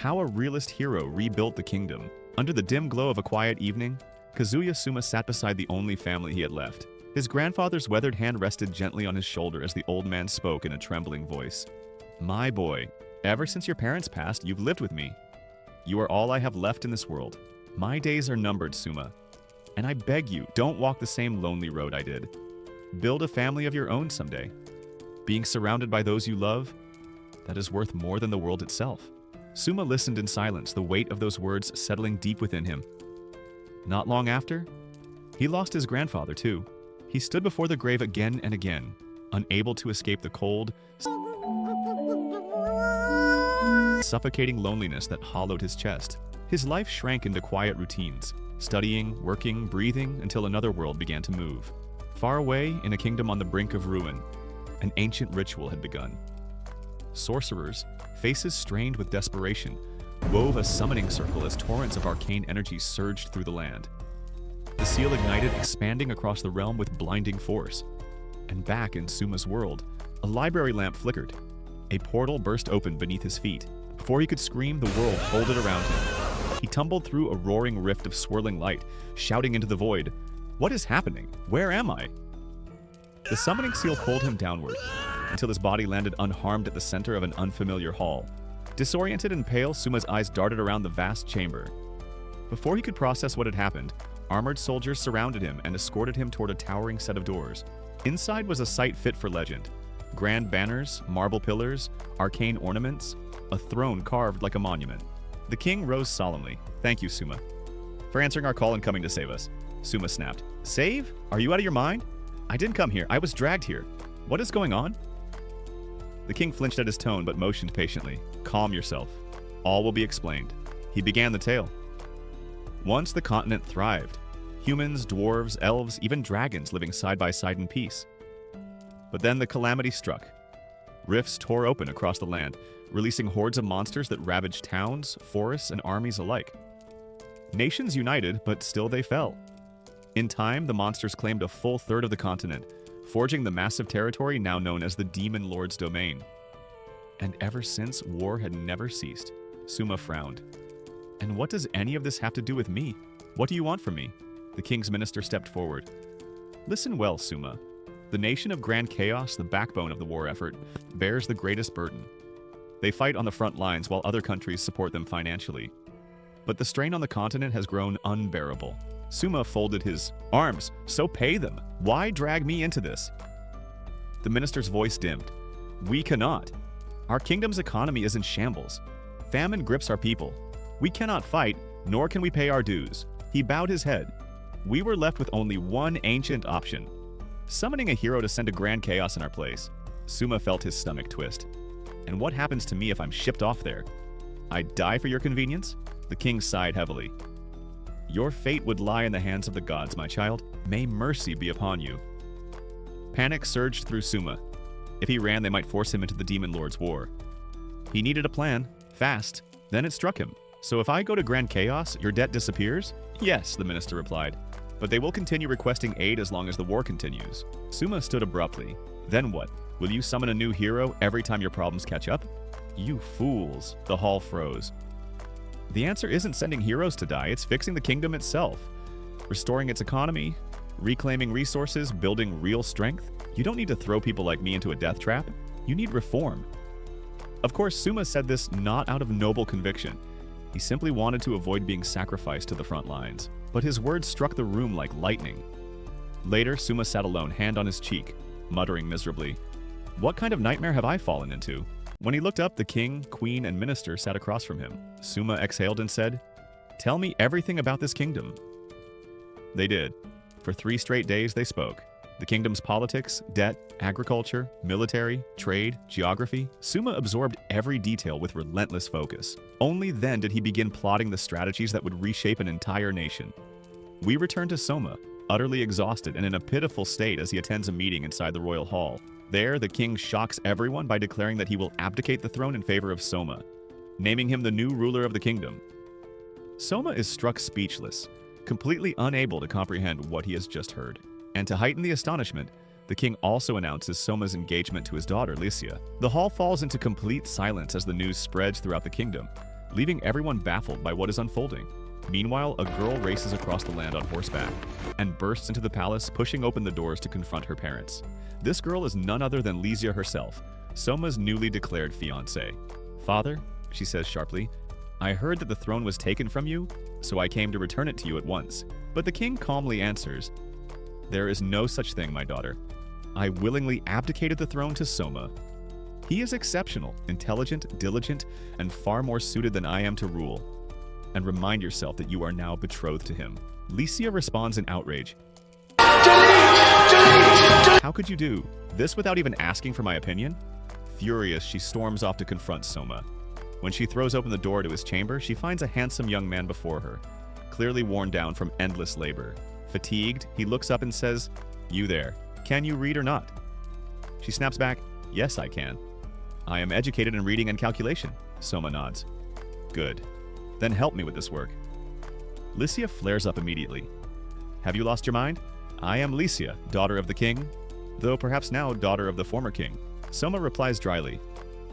How a realist hero rebuilt the kingdom. Under the dim glow of a quiet evening, Kazuya Souma sat beside the only family he had left. His grandfather's weathered hand rested gently on his shoulder as the old man spoke in a trembling voice. "My boy, ever since your parents passed, you've lived with me. You are all I have left in this world. My days are numbered, Souma. And I beg you, don't walk the same lonely road I did. Build a family of your own someday. Being surrounded by those you love, that is worth more than the world itself." Souma listened in silence, the weight of those words settling deep within him. Not long after, he lost his grandfather too. He stood before the grave again and again, unable to escape the cold, suffocating loneliness that hollowed his chest. His life shrank into quiet routines, studying, working, breathing, until another world began to move. Far away, in a kingdom on the brink of ruin, an ancient ritual had begun. Sorcerers, faces strained with desperation, wove a summoning circle as torrents of arcane energy surged through the land. The seal ignited, expanding across the realm with blinding force. And back in Souma's world, a library lamp flickered. A portal burst open beneath his feet. Before he could scream, the world folded around him. He tumbled through a roaring rift of swirling light, shouting into the void, "What is happening? Where am I?" The summoning seal pulled him downward, until his body landed unharmed at the center of an unfamiliar hall. Disoriented and pale, Souma's eyes darted around the vast chamber. Before he could process what had happened, armored soldiers surrounded him and escorted him toward a towering set of doors. Inside was a sight fit for legend. Grand banners, marble pillars, arcane ornaments, a throne carved like a monument. The king rose solemnly. "Thank you, Souma, for answering our call and coming to save us." Souma snapped. "Save? Are you out of your mind? I didn't come here. I was dragged here. What is going on?" The king flinched at his tone but motioned patiently. "Calm yourself. All will be explained." He began the tale. Once the continent thrived. Humans, dwarves, elves, even dragons living side by side in peace. But then the calamity struck. Rifts tore open across the land, releasing hordes of monsters that ravaged towns, forests, and armies alike. Nations united, but still they fell. In time, the monsters claimed a full third of the continent, forging the massive territory now known as the Demon Lord's domain. And ever since, war had never ceased. Souma frowned. "And what does any of this have to do with me? What do you want from me?" The king's minister stepped forward. "Listen well, Souma. The nation of Grand Chaos, the backbone of the war effort, bears the greatest burden. They fight on the front lines while other countries support them financially. But the strain on the continent has grown unbearable." Souma folded his arms. "So pay them. Why drag me into this?" The minister's voice dimmed. "We cannot. Our kingdom's economy is in shambles. Famine grips our people. We cannot fight, nor can we pay our dues." He bowed his head. "We were left with only one ancient option. Summoning a hero to send a grand chaos in our place." Souma felt his stomach twist. "And what happens to me if I'm shipped off there? I die for your convenience?" The king sighed heavily. "Your fate would lie in the hands of the gods, my child. May mercy be upon you." Panic surged through Souma. If he ran, they might force him into the Demon Lord's war. He needed a plan, fast. Then it struck him. "So if I go to Grand Chaos, your debt disappears?" "Yes," the minister replied. "But they will continue requesting aid as long as the war continues." Souma stood abruptly. "Then what? Will you summon a new hero every time your problems catch up?" "You fools." The hall froze. "The answer isn't sending heroes to die, it's fixing the kingdom itself. Restoring its economy, reclaiming resources, building real strength. You don't need to throw people like me into a death trap. You need reform." Of course, Souma said this not out of noble conviction. He simply wanted to avoid being sacrificed to the front lines. But his words struck the room like lightning. Later, Souma sat alone, hand on his cheek, muttering miserably, "What kind of nightmare have I fallen into?" When he looked up, the king, queen, and minister sat across from him. Souma exhaled and said, "Tell me everything about this kingdom." They did. For 3 straight days they spoke. The kingdom's politics, debt, agriculture, military, trade, geography. Souma absorbed every detail with relentless focus. Only then did he begin plotting the strategies that would reshape an entire nation. We return to Souma, utterly exhausted and in a pitiful state as he attends a meeting inside the royal hall. There, the king shocks everyone by declaring that he will abdicate the throne in favor of Souma, naming him the new ruler of the kingdom. Souma is struck speechless, completely unable to comprehend what he has just heard. And to heighten the astonishment, the king also announces Souma's engagement to his daughter, Lycia. The hall falls into complete silence as the news spreads throughout the kingdom. leaving everyone baffled by what is unfolding. Meanwhile, a girl races across the land on horseback and bursts into the palace, pushing open the doors to confront her parents. This girl is none other than Lysia herself, Souma's newly declared fiancée. "Father," she says sharply, "I heard that the throne was taken from you, so I came to return it to you at once." But the king calmly answers, "There is no such thing, my daughter. I willingly abdicated the throne to Souma. He is exceptional, intelligent, diligent, and far more suited than I am to rule. And remind yourself that you are now betrothed to him." Lysia responds in outrage. "How could you do this without even asking for my opinion?" Furious, she storms off to confront Souma. When she throws open the door to his chamber, she finds a handsome young man before her, clearly worn down from endless labor. Fatigued, he looks up and says, "You there, can you read or not?" She snaps back, "Yes, I can. I am educated in reading and calculation." Souma nods. "Good. Then help me with this work." Lysia flares up immediately. "Have you lost your mind? I am Lysia, daughter of the king, though perhaps now daughter of the former king." Souma replies dryly,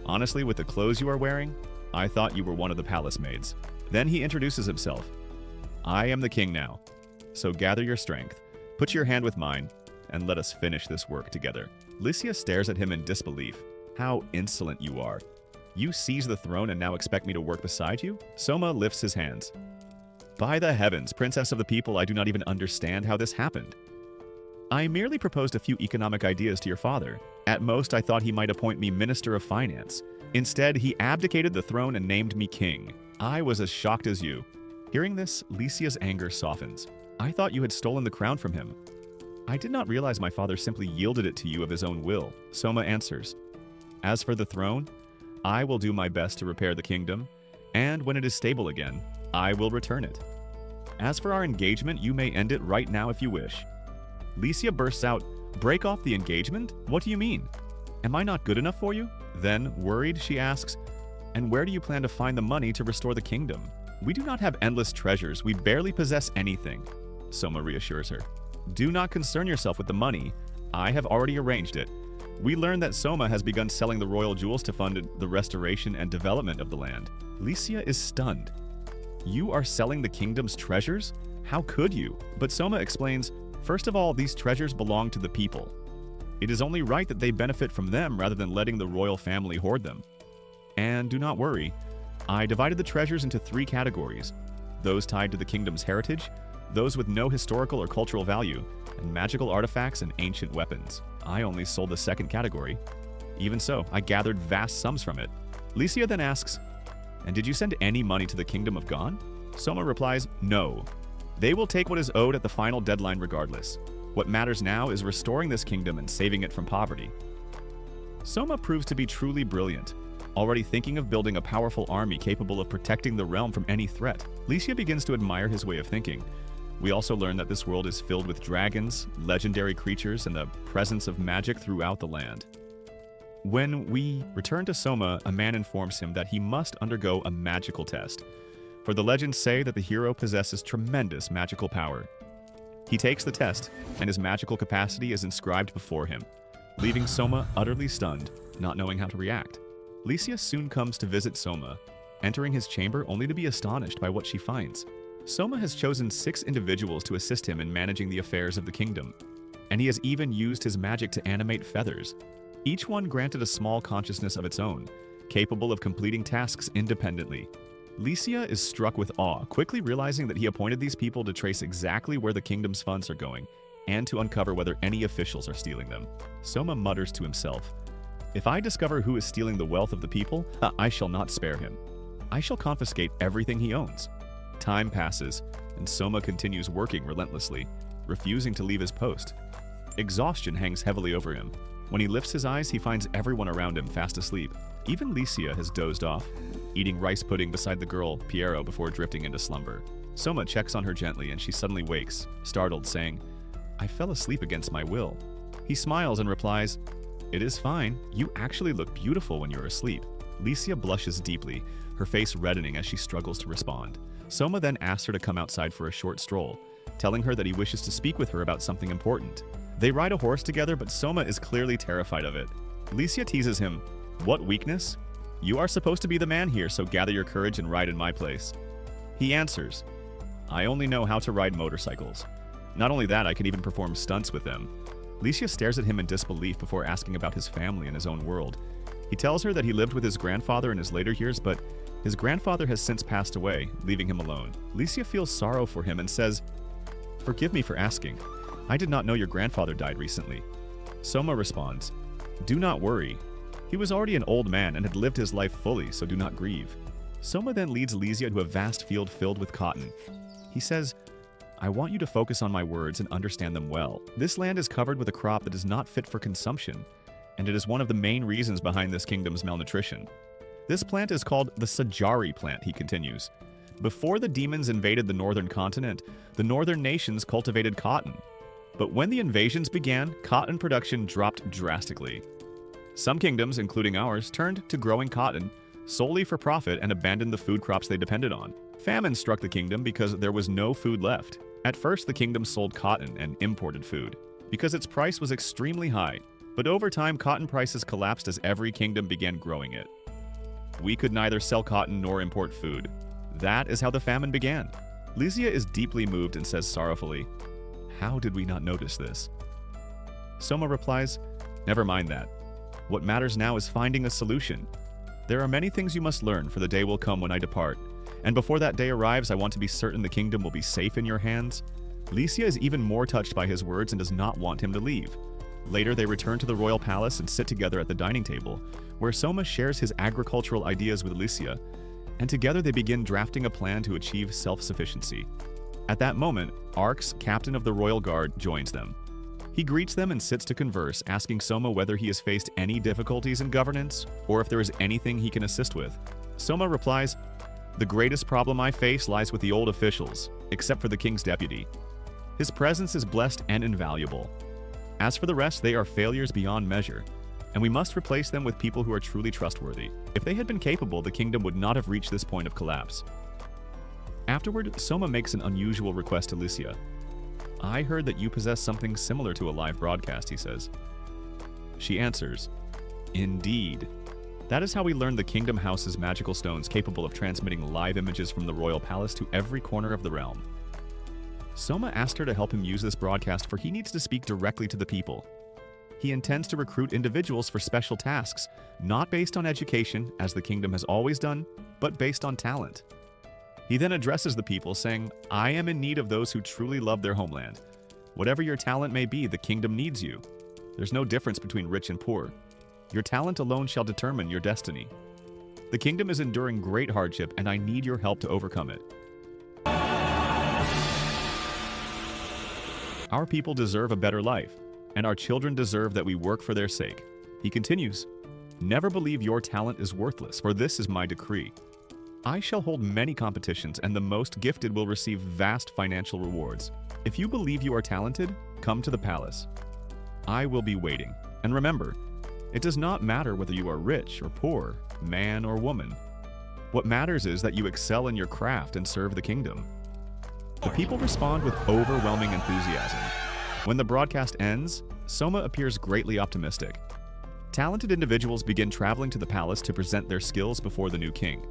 "Honestly, with the clothes you are wearing, I thought you were one of the palace maids." Then he introduces himself. "I am the king now, so gather your strength, put your hand with mine, and let us finish this work together." Lysia stares at him in disbelief. "How insolent you are. You seize the throne and now expect me to work beside you?" Souma lifts his hands. "By the heavens, princess of the people, I do not even understand how this happened. I merely proposed a few economic ideas to your father. At most, I thought he might appoint me Minister of Finance. Instead, he abdicated the throne and named me king. I was as shocked as you." Hearing this, Lysia's anger softens. "I thought you had stolen the crown from him." "I did not realize my father simply yielded it to you of his own will," Souma answers. "As for the throne, I will do my best to repair the kingdom, and when it is stable again, I will return it. As for our engagement, you may end it right now if you wish." Lysia bursts out, "Break off the engagement? What do you mean? Am I not good enough for you?" Then, worried, she asks, "And where do you plan to find the money to restore the kingdom?" "We do not have endless treasures. We barely possess anything," Souma reassures her. "Do not concern yourself with the money. I have already arranged it." We learn that Souma has begun selling the royal jewels to fund the restoration and development of the land. Lysia is stunned. "You are selling the kingdom's treasures? How could you?" But Souma explains, "First of all, these treasures belong to the people. It is only right that they benefit from them rather than letting the royal family hoard them. And do not worry, I divided the treasures into 3 categories: those tied to the kingdom's heritage, those with no historical or cultural value, and magical artifacts and ancient weapons. I only sold the second category. Even so, I gathered vast sums from it." Lysia then asks, "And did you send any money to the Kingdom of Gon?" Souma replies, "No. They will take what is owed at the final deadline regardless. What matters now is restoring this kingdom and saving it from poverty." Souma proves to be truly brilliant, already thinking of building a powerful army capable of protecting the realm from any threat. Lysia begins to admire his way of thinking. We also learn that this world is filled with dragons, legendary creatures, and the presence of magic throughout the land. When we return to Souma, a man informs him that he must undergo a magical test, for the legends say that the hero possesses tremendous magical power. He takes the test, and his magical capacity is inscribed before him, leaving Souma utterly stunned, not knowing how to react. Lysia soon comes to visit Souma, entering his chamber only to be astonished by what she finds. Souma has chosen 6 individuals to assist him in managing the affairs of the kingdom, and he has even used his magic to animate feathers. Each one granted a small consciousness of its own, capable of completing tasks independently. Lysia is struck with awe, quickly realizing that he appointed these people to trace exactly where the kingdom's funds are going, and to uncover whether any officials are stealing them. Souma mutters to himself, "If I discover who is stealing the wealth of the people, I shall not spare him. I shall confiscate everything he owns." Time passes, and Souma continues working relentlessly, refusing to leave his post. Exhaustion hangs heavily over him. When he lifts his eyes, he finds everyone around him fast asleep. Even Lysia has dozed off, eating rice pudding beside the girl, Piero, before drifting into slumber. Souma checks on her gently, and she suddenly wakes, startled, saying, "I fell asleep against my will." He smiles and replies, "It is fine. You actually look beautiful when you're asleep." Lysia blushes deeply, her face reddening as she struggles to respond. Souma then asks her to come outside for a short stroll, telling her that he wishes to speak with her about something important. They ride a horse together, but Souma is clearly terrified of it. Lysia teases him, "What weakness? "You are supposed to be the man here, so gather your courage and ride in my place." He answers, "I only know how to ride motorcycles. Not only that, I can even perform stunts with them." Licia stares at him in disbelief before asking about his family and his own world. He tells her that he lived with his grandfather in his later years, but his grandfather has since passed away, leaving him alone. Licia feels sorrow for him and says, "Forgive me for asking. I did not know your grandfather died recently." Souma responds, "Do not worry. He was already an old man and had lived his life fully, so do not grieve." Souma then leads Licia to a vast field filled with cotton. He says, "I want you to focus on my words and understand them well. This land is covered with a crop that is not fit for consumption, and it is one of the main reasons behind this kingdom's malnutrition. This plant is called the Sajari plant," he continues. "Before the demons invaded the northern continent, the northern nations cultivated cotton. But when the invasions began, cotton production dropped drastically. Some kingdoms, including ours, turned to growing cotton solely for profit and abandoned the food crops they depended on. Famine struck the kingdom because there was no food left. At first, the kingdom sold cotton and imported food because its price was extremely high. But over time, cotton prices collapsed as every kingdom began growing it. We could neither sell cotton nor import food. That is how the famine began." Licia is deeply moved and says sorrowfully, "How did we not notice this?" Souma replies, "Never mind that. What matters now is finding a solution. There are many things you must learn, for the day will come when I depart. And before that day arrives, I want to be certain the kingdom will be safe in your hands." Licia is even more touched by his words and does not want him to leave. Later, they return to the royal palace and sit together at the dining table, where Souma shares his agricultural ideas with Licia, and together they begin drafting a plan to achieve self-sufficiency. At that moment, Arx, captain of the royal guard, joins them. He greets them and sits to converse, asking Souma whether he has faced any difficulties in governance, or if there is anything he can assist with. Souma replies, "The greatest problem I face lies with the old officials, except for the king's deputy. His presence is blessed and invaluable. As for the rest, they are failures beyond measure, and we must replace them with people who are truly trustworthy. If they had been capable, the kingdom would not have reached this point of collapse." Afterward, Souma makes an unusual request to Licia. "I heard that you possess something similar to a live broadcast," he says. She answers, "Indeed. That is how we learned the kingdom houses magical stones capable of transmitting live images from the royal palace to every corner of the realm." Souma asked her to help him use this broadcast, for he needs to speak directly to the people. He intends to recruit individuals for special tasks, not based on education, as the kingdom has always done, but based on talent. He then addresses the people, saying, "I am in need of those who truly love their homeland. Whatever your talent may be, the kingdom needs you. There's no difference between rich and poor. Your talent alone shall determine your destiny. The kingdom is enduring great hardship, and I need your help to overcome it. Our people deserve a better life, and our children deserve that we work for their sake." He continues, "Never believe your talent is worthless, for this is my decree. I shall hold many competitions, and the most gifted will receive vast financial rewards. If you believe you are talented, come to the palace. I will be waiting. And remember, it does not matter whether you are rich or poor, man or woman. What matters is that you excel in your craft and serve the kingdom." The people respond with overwhelming enthusiasm. When the broadcast ends, Souma appears greatly optimistic. Talented individuals begin traveling to the palace to present their skills before the new king.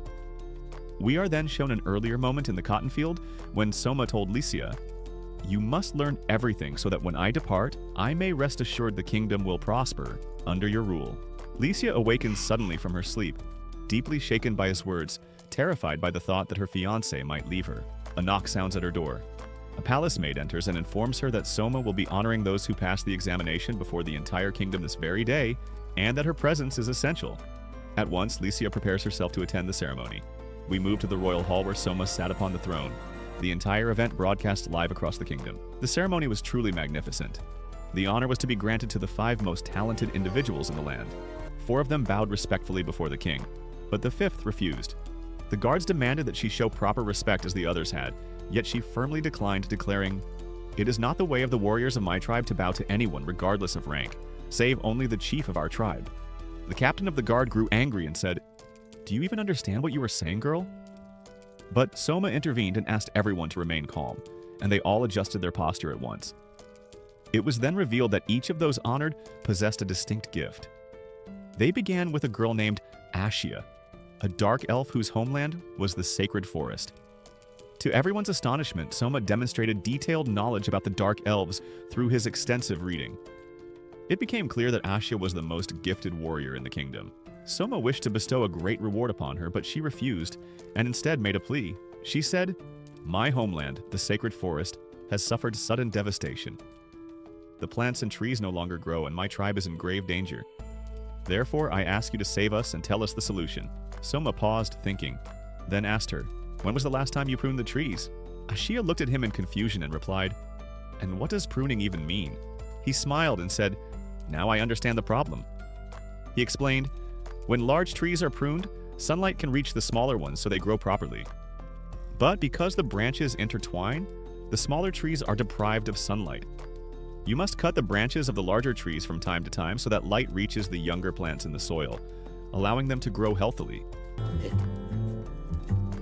We are then shown an earlier moment in the cotton field when Souma told Licia, "You must learn everything so that when I depart, I may rest assured the kingdom will prosper under your rule." Licia awakens suddenly from her sleep, deeply shaken by his words, terrified by the thought that her fiancé might leave her. A knock sounds at her door. A palace maid enters and informs her that Souma will be honoring those who pass the examination before the entire kingdom this very day, and that her presence is essential. At once, Licia prepares herself to attend the ceremony. We move to the royal hall where Souma sat upon the throne. The entire event broadcast live across the kingdom. The ceremony was truly magnificent. The honor was to be granted to the 5 most talented individuals in the land. 4 of them bowed respectfully before the king, but the 5th refused. The guards demanded that she show proper respect as the others had, yet she firmly declined, declaring, "It is not the way of the warriors of my tribe to bow to anyone regardless of rank, save only the chief of our tribe." The captain of the guard grew angry and said, "Do you even understand what you are saying, girl?" But Souma intervened and asked everyone to remain calm, and they all adjusted their posture at once. It was then revealed that each of those honored possessed a distinct gift. They began with a girl named Ashia, a dark elf whose homeland was the sacred forest. To everyone's astonishment, Souma demonstrated detailed knowledge about the dark elves through his extensive reading. It became clear that Ashia was the most gifted warrior in the kingdom. Souma wished to bestow a great reward upon her, but she refused, and instead made a plea. She said, "My homeland, the sacred forest, has suffered sudden devastation. The plants and trees no longer grow, and my tribe is in grave danger. Therefore, I ask you to save us and tell us the solution." Souma paused, thinking, then asked her, "When was the last time you pruned the trees?" Ashia looked at him in confusion and replied, "And what does pruning even mean?" He smiled and said, "Now I understand the problem." He explained, "When large trees are pruned, sunlight can reach the smaller ones so they grow properly. But because the branches intertwine, the smaller trees are deprived of sunlight. You must cut the branches of the larger trees from time to time so that light reaches the younger plants in the soil, allowing them to grow healthily.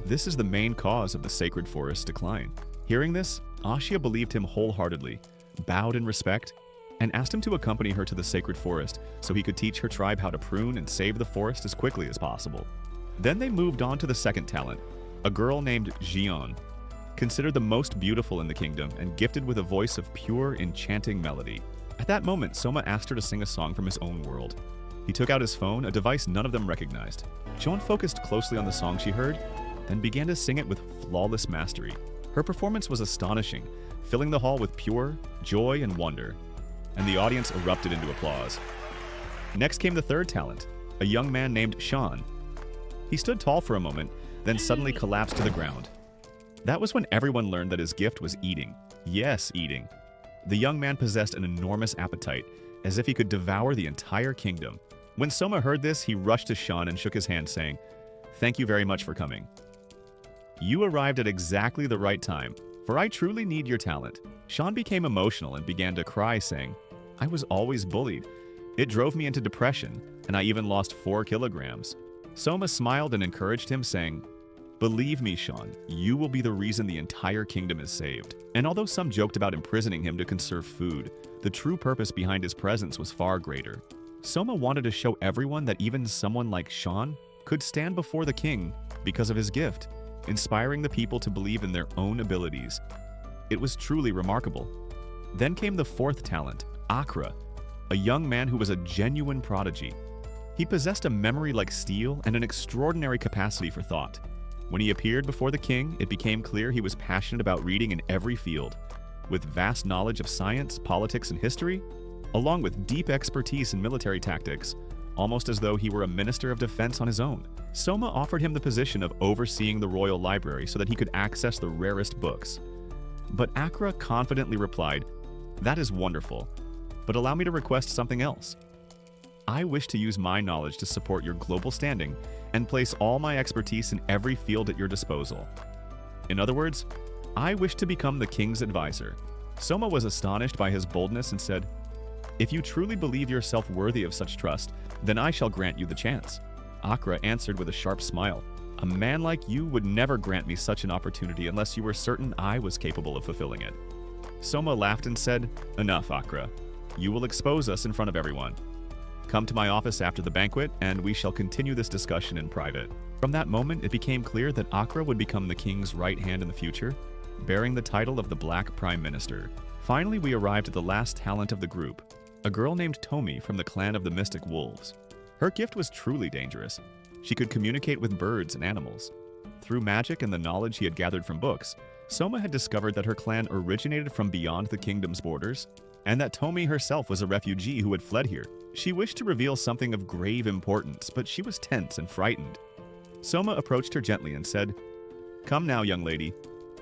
This is the main cause of the sacred forest's decline." Hearing this, Ashia believed him wholeheartedly, bowed in respect, and asked him to accompany her to the sacred forest so he could teach her tribe how to prune and save the forest as quickly as possible. Then they moved on to the second talent, a girl named Xion, considered the most beautiful in the kingdom and gifted with a voice of pure, enchanting melody. At that moment, Souma asked her to sing a song from his own world. He took out his phone, a device none of them recognized. Xion focused closely on the song she heard, then began to sing it with flawless mastery. Her performance was astonishing, filling the hall with pure joy and wonder, and the audience erupted into applause. Next came the third talent, a young man named Shan. He stood tall for a moment, then suddenly collapsed to the ground. That was when everyone learned that his gift was eating. Yes, eating. The young man possessed an enormous appetite, as if he could devour the entire kingdom. When Souma heard this, he rushed to Shan and shook his hand, saying, "Thank you very much for coming. You arrived at exactly the right time, for I truly need your talent." Shan became emotional and began to cry, saying, "I was always bullied. It drove me into depression, and I even lost 4 kilograms. Souma smiled and encouraged him, saying, "Believe me, Shan, you will be the reason the entire kingdom is saved." And although some joked about imprisoning him to conserve food, the true purpose behind his presence was far greater. Souma wanted to show everyone that even someone like Shan could stand before the king because of his gift, inspiring the people to believe in their own abilities. It was truly remarkable. Then came the fourth talent, Akra, a young man who was a genuine prodigy. He possessed a memory like steel and an extraordinary capacity for thought. When he appeared before the king, it became clear he was passionate about reading in every field, with vast knowledge of science, politics, and history, along with deep expertise in military tactics, almost as though he were a minister of defense on his own. Souma offered him the position of overseeing the royal library so that he could access the rarest books. But Akra confidently replied, "That is wonderful, but allow me to request something else. I wish to use my knowledge to support your global standing and place all my expertise in every field at your disposal. In other words, I wish to become the king's advisor." Souma was astonished by his boldness and said, "If you truly believe yourself worthy of such trust, then I shall grant you the chance." Akra answered with a sharp smile, "A man like you would never grant me such an opportunity unless you were certain I was capable of fulfilling it." Souma laughed and said, "Enough, Akra. You will expose us in front of everyone. Come to my office after the banquet, and we shall continue this discussion in private." From that moment, it became clear that Akra would become the king's right hand in the future, bearing the title of the Black Prime Minister. Finally, we arrived at the last talent of the group, a girl named Tomi from the clan of the Mystic Wolves. Her gift was truly dangerous. She could communicate with birds and animals. Through magic and the knowledge he had gathered from books, Souma had discovered that her clan originated from beyond the kingdom's borders, and that Tomi herself was a refugee who had fled here. She wished to reveal something of grave importance, but she was tense and frightened. Souma approached her gently and said, "Come now, young lady.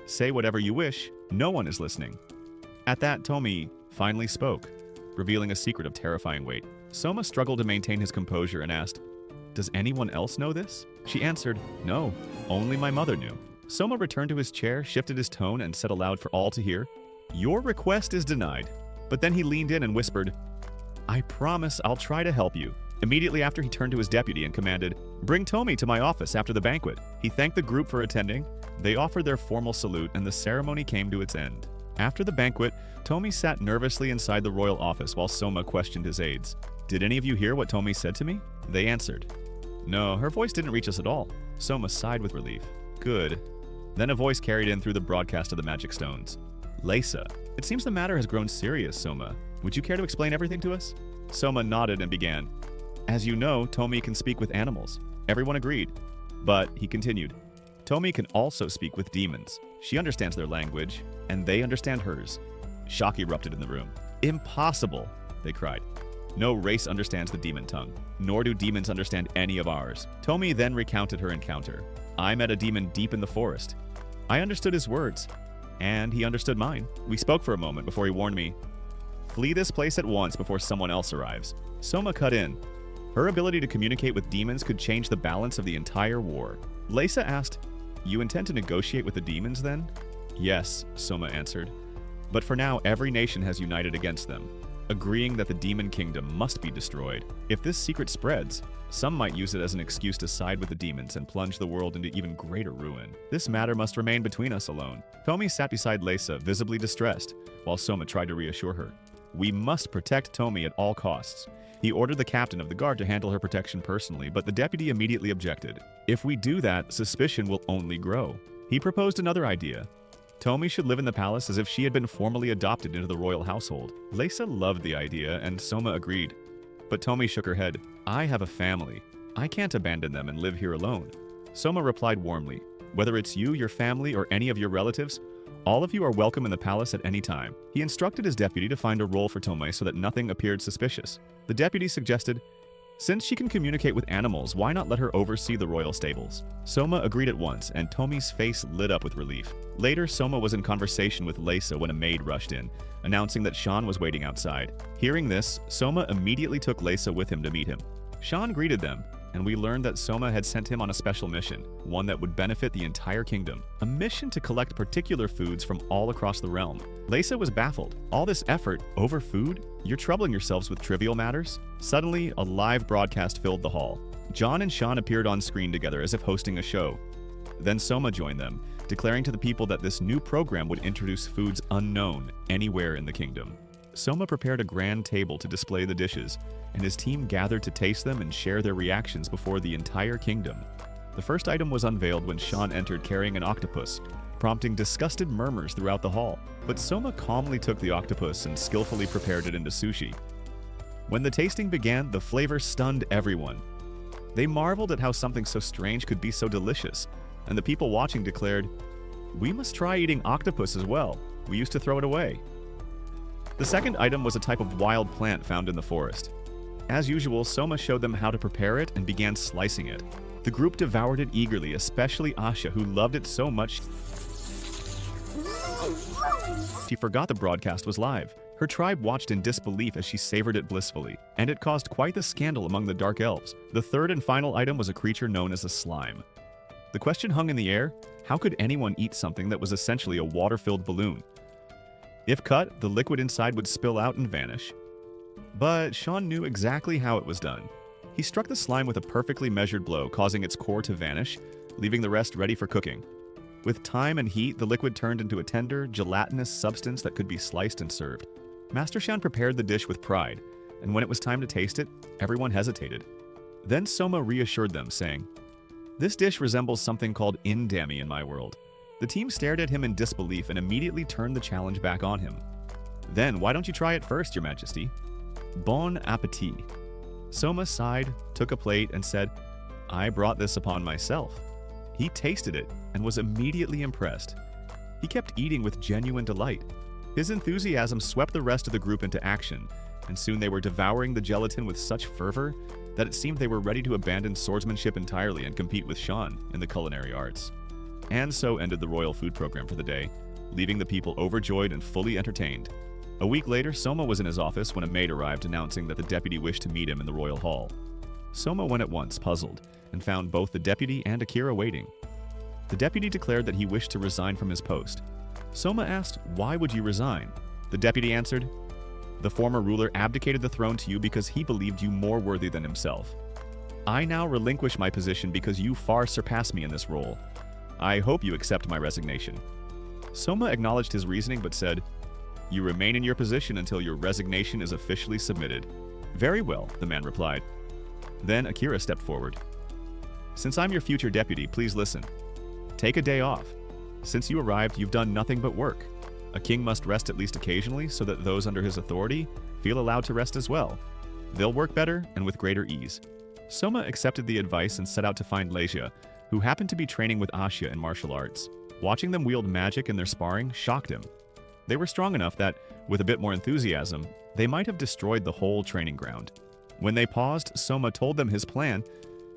Say whatever you wish. No one is listening." At that, Tomi finally spoke, revealing a secret of terrifying weight. Souma struggled to maintain his composure and asked, "Does anyone else know this?" She answered, "No, only my mother knew." Souma returned to his chair, shifted his tone, and said aloud for all to hear, "Your request is denied." But then he leaned in and whispered, "I promise I'll try to help you." Immediately after, he turned to his deputy and commanded, "Bring Tomi to my office after the banquet." He thanked the group for attending. They offered their formal salute, and the ceremony came to its end. After the banquet, Tomi sat nervously inside the royal office while Souma questioned his aides. "Did any of you hear what Tomi said to me?" They answered, No, her voice didn't reach us at all. Soma sighed with relief. Good. Then a voice carried in through the broadcast of the magic stones. Leysa, it seems the matter has grown serious, Soma. Would you care to explain everything to us? Soma nodded and began. As you know, Tomi can speak with animals. Everyone agreed. But, he continued, Tomi can also speak with demons. She understands their language, and they understand hers. Shock erupted in the room. Impossible, they cried. No race understands the demon tongue, nor do demons understand any of ours. Tomi then recounted her encounter. I met a demon deep in the forest. I understood his words, and he understood mine. We spoke for a moment before he warned me, flee this place at once before someone else arrives. Soma cut in. Her ability to communicate with demons could change the balance of the entire war. Leysa asked, you intend to negotiate with the demons then? Yes, Soma answered. But for now, every nation has united against them, agreeing that the demon kingdom must be destroyed. If this secret spreads, some might use it as an excuse to side with the demons and plunge the world into even greater ruin. This matter must remain between us alone. Tomi sat beside Leysa, visibly distressed, while Soma tried to reassure her. We must protect Tomi at all costs. He ordered the captain of the guard to handle her protection personally, but the deputy immediately objected. If we do that, suspicion will only grow. He proposed another idea. Tomi should live in the palace as if she had been formally adopted into the royal household. Leysa loved the idea, and Soma agreed. But Tomi shook her head. I have a family. I can't abandon them and live here alone. Soma replied warmly. Whether it's you, your family, or any of your relatives, all of you are welcome in the palace at any time. He instructed his deputy to find a role for Tomi so that nothing appeared suspicious. The deputy suggested, since she can communicate with animals, why not let her oversee the royal stables? Soma agreed at once, and Tomi's face lit up with relief. Later, Soma was in conversation with Leysa when a maid rushed in, announcing that Sean was waiting outside. Hearing this, Soma immediately took Leysa with him to meet him. Sean greeted them, and we learned that Soma had sent him on a special mission, one that would benefit the entire kingdom. A mission to collect particular foods from all across the realm. Leysa was baffled. All this effort over food? You're troubling yourselves with trivial matters? Suddenly, a live broadcast filled the hall. John and Sean appeared on screen together as if hosting a show. Then Soma joined them, declaring to the people that this new program would introduce foods unknown anywhere in the kingdom. Soma prepared a grand table to display the dishes, and his team gathered to taste them and share their reactions before the entire kingdom. The first item was unveiled when Sean entered carrying an octopus, prompting disgusted murmurs throughout the hall. But Soma calmly took the octopus and skillfully prepared it into sushi. When the tasting began, the flavor stunned everyone. They marveled at how something so strange could be so delicious, and the people watching declared, we must try eating octopus as well. We used to throw it away. The second item was a type of wild plant found in the forest. As usual, Soma showed them how to prepare it and began slicing it. The group devoured it eagerly, especially Asha, who loved it so much she forgot the broadcast was live. Her tribe watched in disbelief as she savored it blissfully, and it caused quite the scandal among the Dark Elves. The third and final item was a creature known as a slime. The question hung in the air, how could anyone eat something that was essentially a water-filled balloon? If cut, the liquid inside would spill out and vanish. But Sean knew exactly how it was done. He struck the slime with a perfectly measured blow, causing its core to vanish, leaving the rest ready for cooking. With time and heat, the liquid turned into a tender, gelatinous substance that could be sliced and served. Master Shan prepared the dish with pride, and when it was time to taste it, everyone hesitated. Then Soma reassured them, saying, this dish resembles something called indami in my world. The team stared at him in disbelief and immediately turned the challenge back on him. Then, why don't you try it first, Your Majesty? Bon appetit. Soma sighed, took a plate, and said, I brought this upon myself. He tasted it and was immediately impressed. He kept eating with genuine delight. His enthusiasm swept the rest of the group into action, and soon they were devouring the gelatin with such fervor that it seemed they were ready to abandon swordsmanship entirely and compete with Sean in the culinary arts. And so ended the royal food program for the day, leaving the people overjoyed and fully entertained. A week later, Soma was in his office when a maid arrived announcing that the deputy wished to meet him in the royal hall. Soma went at once, puzzled, and found both the deputy and Akira waiting. The deputy declared that he wished to resign from his post. Soma asked, why would you resign? The deputy answered, the former ruler abdicated the throne to you because he believed you more worthy than himself. I now relinquish my position because you far surpass me in this role. I hope you accept my resignation. Soma acknowledged his reasoning but said, you remain in your position until your resignation is officially submitted. Very well, the man replied. Then Akira stepped forward. Since I'm your future deputy, please listen. Take a day off. Since you arrived, you've done nothing but work. A king must rest at least occasionally so that those under his authority feel allowed to rest as well. They'll work better and with greater ease. Soma accepted the advice and set out to find Leisha, who happened to be training with Asya in martial arts. Watching them wield magic in their sparring shocked him. They were strong enough that, with a bit more enthusiasm, they might have destroyed the whole training ground. When they paused, Soma told them his plan.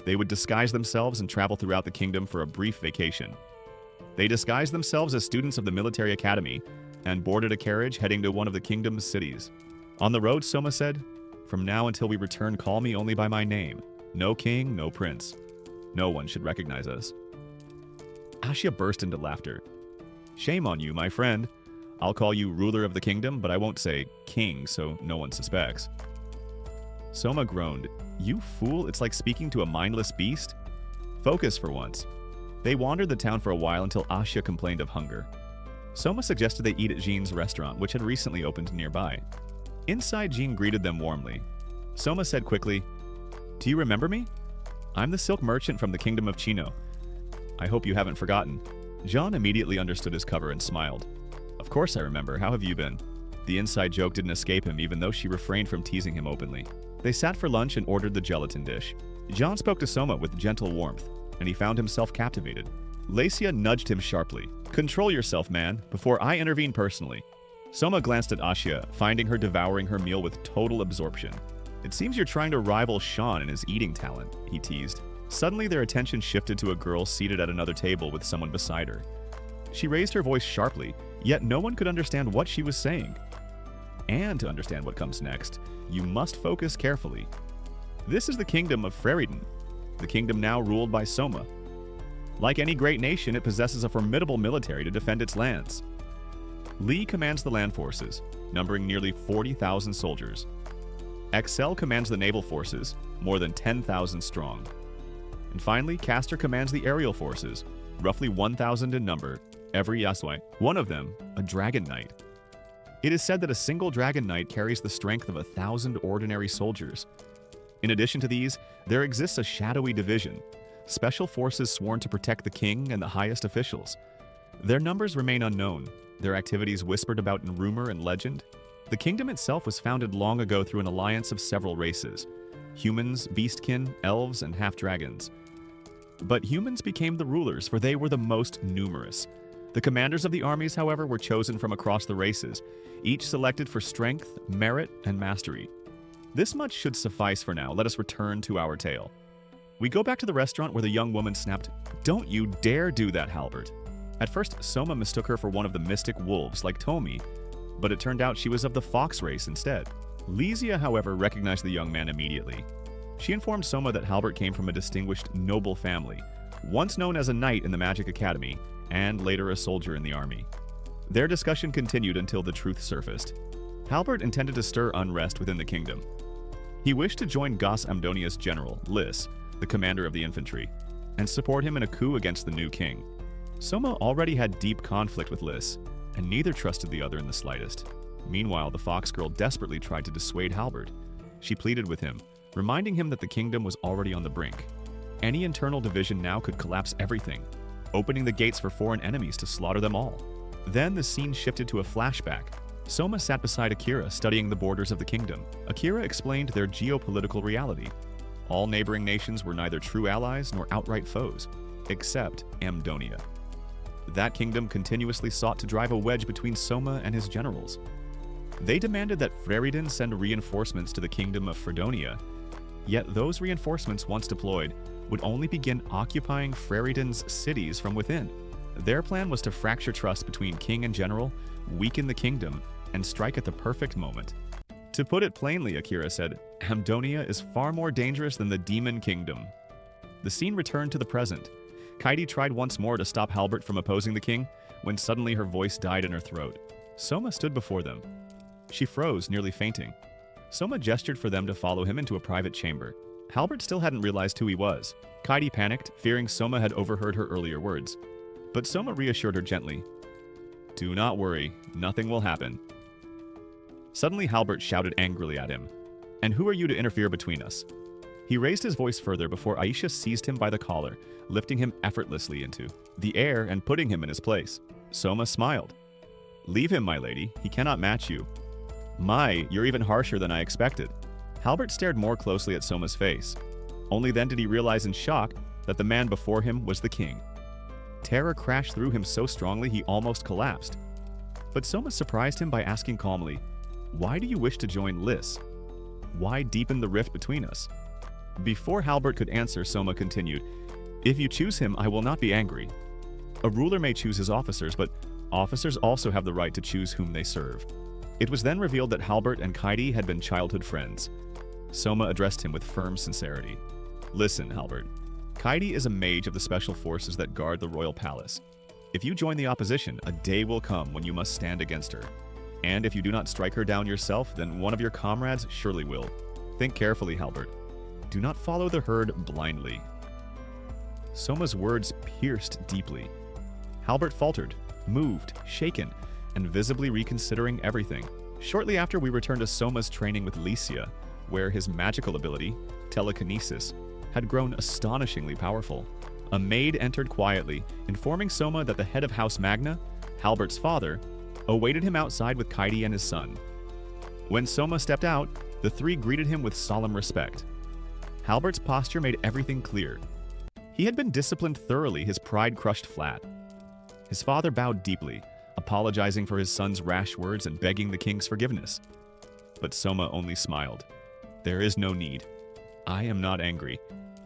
They would disguise themselves and travel throughout the kingdom for a brief vacation. They disguised themselves as students of the military academy and boarded a carriage heading to one of the kingdom's cities. On the road, Soma said, "From now until we return, call me only by my name. No king, no prince. No one should recognize us." Asya burst into laughter. "Shame on you, my friend. I'll call you ruler of the kingdom, but I won't say king so no one suspects." Soma groaned. "You fool, it's like speaking to a mindless beast." "Focus for once." They wandered the town for a while until Asya complained of hunger. Soma suggested they eat at Jean's restaurant, which had recently opened nearby. Inside, Jean greeted them warmly. Soma said quickly, "Do you remember me? I'm the silk merchant from the kingdom of Chino. I hope you haven't forgotten." Jean immediately understood his cover and smiled. "Of course I remember. How have you been?" The inside joke didn't escape him, even though she refrained from teasing him openly. They sat for lunch and ordered the gelatin dish. Jean spoke to Soma with gentle warmth, and he found himself captivated. Leisha nudged him sharply. "Control yourself, man, before I intervene personally." Soma glanced at Asya, finding her devouring her meal with total absorption. "It seems you're trying to rival Sean in his eating talent," he teased. Suddenly, their attention shifted to a girl seated at another table with someone beside her. She raised her voice sharply, yet no one could understand what she was saying. And to understand what comes next, you must focus carefully. This is the kingdom of Elfrieden, the kingdom now ruled by Soma. Like any great nation, it possesses a formidable military to defend its lands. Lee commands the land forces, numbering nearly 40,000 soldiers. Excel commands the naval forces, more than 10,000 strong. And finally, Castor commands the aerial forces, roughly 1,000 in number, every Yasui, one of them a dragon knight. It is said that a single dragon knight carries the strength of 1,000 ordinary soldiers. In addition to these, there exists a shadowy division, special forces sworn to protect the king and the highest officials. Their numbers remain unknown, their activities whispered about in rumor and legend. The kingdom itself was founded long ago through an alliance of several races: humans, beastkin, elves, and half-dragons. But humans became the rulers, for they were the most numerous. The commanders of the armies, however, were chosen from across the races, each selected for strength, merit, and mastery. This much should suffice for now. Let us return to our tale. We go back to the restaurant where the young woman snapped, "Don't you dare do that, Halbert." At first, Soma mistook her for one of the mystic wolves like Tomi, but it turned out she was of the fox race instead. Lesia, however, recognized the young man immediately. She informed Soma that Halbert came from a distinguished noble family, once known as a knight in the Magic Academy, and later a soldier in the army. Their discussion continued until the truth surfaced. Halbert intended to stir unrest within the kingdom. He wished to join Gas Amdonia's general, Lys, the commander of the infantry, and support him in a coup against the new king. Soma already had deep conflict with Lys, and neither trusted the other in the slightest. Meanwhile, the fox girl desperately tried to dissuade Halbert. She pleaded with him, reminding him that the kingdom was already on the brink. Any internal division now could collapse everything, opening the gates for foreign enemies to slaughter them all. Then the scene shifted to a flashback. Soma sat beside Akira, studying the borders of the kingdom. Akira explained their geopolitical reality. All neighboring nations were neither true allies nor outright foes, except Amdonia. That kingdom continuously sought to drive a wedge between Soma and his generals. They demanded that Elfrieden send reinforcements to the kingdom of Fredonia, yet those reinforcements, once deployed, would only begin occupying Elfrieden's cities from within. Their plan was to fracture trust between king and general, weaken the kingdom, and strike at the perfect moment. To put it plainly, Akira said, Amdonia is far more dangerous than the Demon Kingdom. The scene returned to the present. Kaidi tried once more to stop Halbert from opposing the king, when suddenly her voice died in her throat. Soma stood before them. She froze, nearly fainting. Soma gestured for them to follow him into a private chamber. Halbert still hadn't realized who he was. Kaidi panicked, fearing Soma had overheard her earlier words. But Soma reassured her gently. "Do not worry, nothing will happen." Suddenly Halbert shouted angrily at him. "And who are you to interfere between us?" He raised his voice further before Aisha seized him by the collar, lifting him effortlessly into the air and putting him in his place. Souma smiled. "Leave him, my lady. He cannot match you." "My, you're even harsher than I expected." Halbert stared more closely at Souma's face. Only then did he realize in shock that the man before him was the king. Terror crashed through him so strongly he almost collapsed. But Souma surprised him by asking calmly, "Why do you wish to join Liss? Why deepen the rift between us?" Before Halbert could answer, Souma continued, "If you choose him, I will not be angry. A ruler may choose his officers, but officers also have the right to choose whom they serve." It was then revealed that Halbert and Kaidi had been childhood friends. Souma addressed him with firm sincerity. "Listen, Halbert. Kaidi is a mage of the special forces that guard the royal palace. If you join the opposition, a day will come when you must stand against her. And if you do not strike her down yourself, then one of your comrades surely will. Think carefully, Halbert. Do not follow the herd blindly." Souma's words pierced deeply. Halbert faltered, moved, shaken, and visibly reconsidering everything. Shortly after, we returned to Souma's training with Lycia, where his magical ability, telekinesis, had grown astonishingly powerful. A maid entered quietly, informing Souma that the head of House Magna, Halbert's father, awaited him outside with Kaidi and his son. When Souma stepped out, the three greeted him with solemn respect. Halbert's posture made everything clear. He had been disciplined thoroughly, his pride crushed flat. His father bowed deeply, apologizing for his son's rash words and begging the king's forgiveness. But Souma only smiled. "There is no need. I am not angry.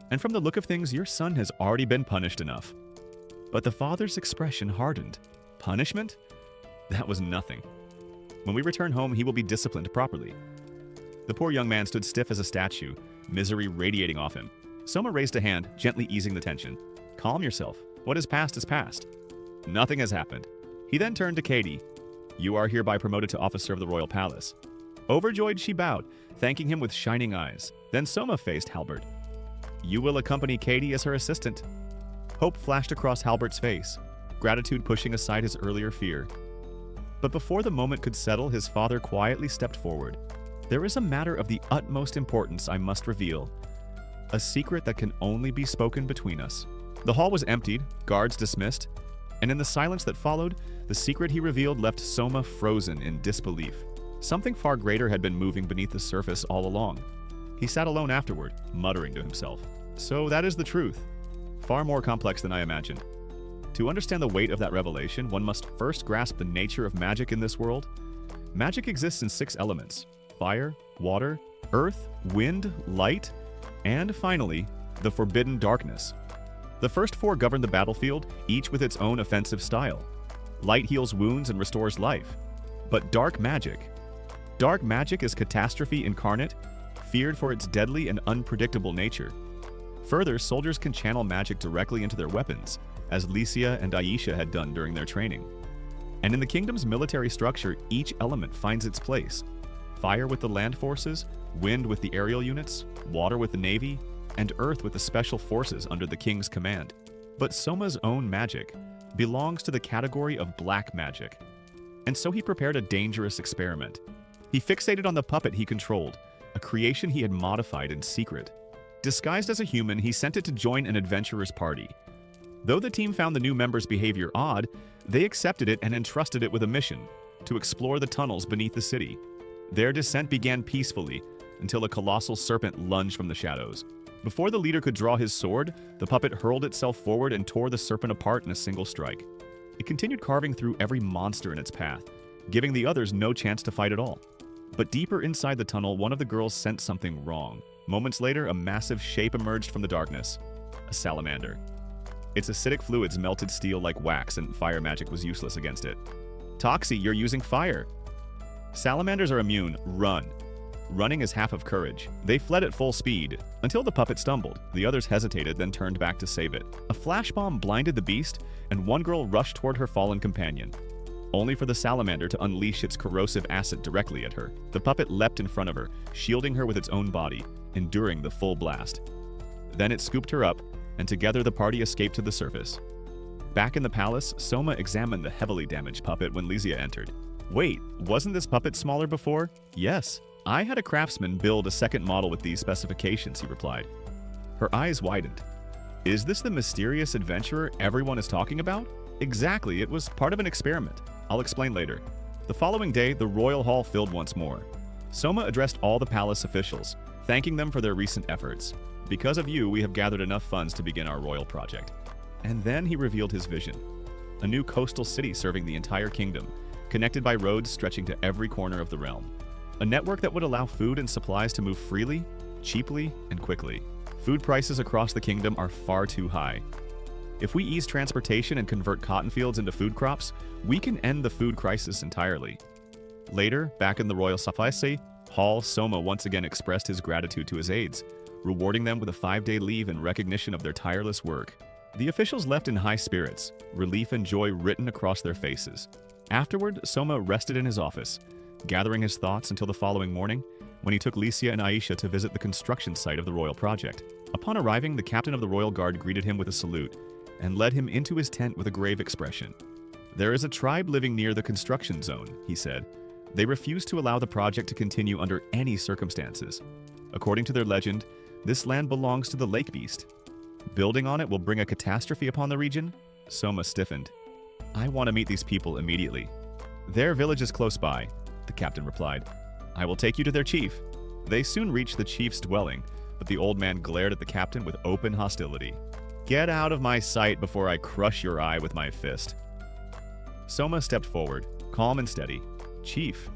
And from the look of things, your son has already been punished enough." But the father's expression hardened. Punishment? That was nothing. When we return home, he will be disciplined properly. The poor young man stood stiff as a statue, misery radiating off him. Souma raised a hand, gently easing the tension. "Calm yourself. What is past is past." "Nothing has happened." He then turned to Kaidi. "You are hereby promoted to officer of the royal palace." Overjoyed, she bowed, thanking him with shining eyes. Then Souma faced Halbert. "You will accompany Kaidi as her assistant." Hope flashed across Halbert's face, gratitude pushing aside his earlier fear. But before the moment could settle, his father quietly stepped forward. "There is a matter of the utmost importance I must reveal. A secret that can only be spoken between us." The hall was emptied, guards dismissed, and in the silence that followed, the secret he revealed left Souma frozen in disbelief. Something far greater had been moving beneath the surface all along. He sat alone afterward, muttering to himself. So that is the truth. Far more complex than I imagined. To understand the weight of that revelation, one must first grasp the nature of magic in this world. Magic exists in 6 elements: fire, water, earth, wind, light, and finally, the forbidden darkness. The first 4 govern the battlefield, each with its own offensive style. Light heals wounds and restores life. But dark magic is catastrophe incarnate, feared for its deadly and unpredictable nature. Further, soldiers can channel magic directly into their weapons, as Lycia and Aisha had done during their training. And in the kingdom's military structure, each element finds its place. Fire with the land forces, wind with the aerial units, water with the navy, and earth with the special forces under the king's command. But Souma's own magic belongs to the category of black magic. And so he prepared a dangerous experiment. He fixated on the puppet he controlled, a creation he had modified in secret. Disguised as a human, he sent it to join an adventurer's party. Though the team found the new member's behavior odd, they accepted it and entrusted it with a mission: to explore the tunnels beneath the city. Their descent began peacefully, until a colossal serpent lunged from the shadows. Before the leader could draw his sword, the puppet hurled itself forward and tore the serpent apart in a single strike. It continued carving through every monster in its path, giving the others no chance to fight at all. But deeper inside the tunnel, one of the girls sensed something wrong. Moments later, a massive shape emerged from the darkness: a salamander. Its acidic fluids melted steel like wax, and fire magic was useless against it. "Toxie, you're using fire!" Salamanders are immune. Run. Running is half of courage. They fled at full speed, until the puppet stumbled. The others hesitated, then turned back to save it. A flash bomb blinded the beast, and one girl rushed toward her fallen companion, only for the salamander to unleash its corrosive acid directly at her. The puppet leapt in front of her, shielding her with its own body, enduring the full blast. Then it scooped her up, and together the party escaped to the surface. Back in the palace, Souma examined the heavily damaged puppet when Lycia entered. Wait, wasn't this puppet smaller before? Yes, I had a craftsman build a second model with these specifications, he replied. Her eyes widened. Is this the mysterious adventurer everyone is talking about? Exactly, it was part of an experiment. I'll explain later. The following day, the royal hall filled once more. Souma addressed all the palace officials, thanking them for their recent efforts. Because of you, we have gathered enough funds to begin our royal project. And then he revealed his vision. A new coastal city serving the entire kingdom, connected by roads stretching to every corner of the realm. A network that would allow food and supplies to move freely, cheaply, and quickly. Food prices across the kingdom are far too high. If we ease transportation and convert cotton fields into food crops, we can end the food crisis entirely. Later, back in the royal Safaise hall, Souma once again expressed his gratitude to his aides, rewarding them with a 5-day leave in recognition of their tireless work. The officials left in high spirits, relief and joy written across their faces. Afterward, Souma rested in his office, gathering his thoughts until the following morning, when he took Licia and Aisha to visit the construction site of the royal project. Upon arriving, the captain of the royal guard greeted him with a salute and led him into his tent with a grave expression. There is a tribe living near the construction zone, he said. They refuse to allow the project to continue under any circumstances. According to their legend, this land belongs to the lake beast. Building on it will bring a catastrophe upon the region? Souma stiffened. I want to meet these people immediately. Their village is close by, the captain replied. I will take you to their chief. They soon reached the chief's dwelling, but the old man glared at the captain with open hostility. Get out of my sight before I crush your eye with my fist. Souma stepped forward, calm and steady. Chief,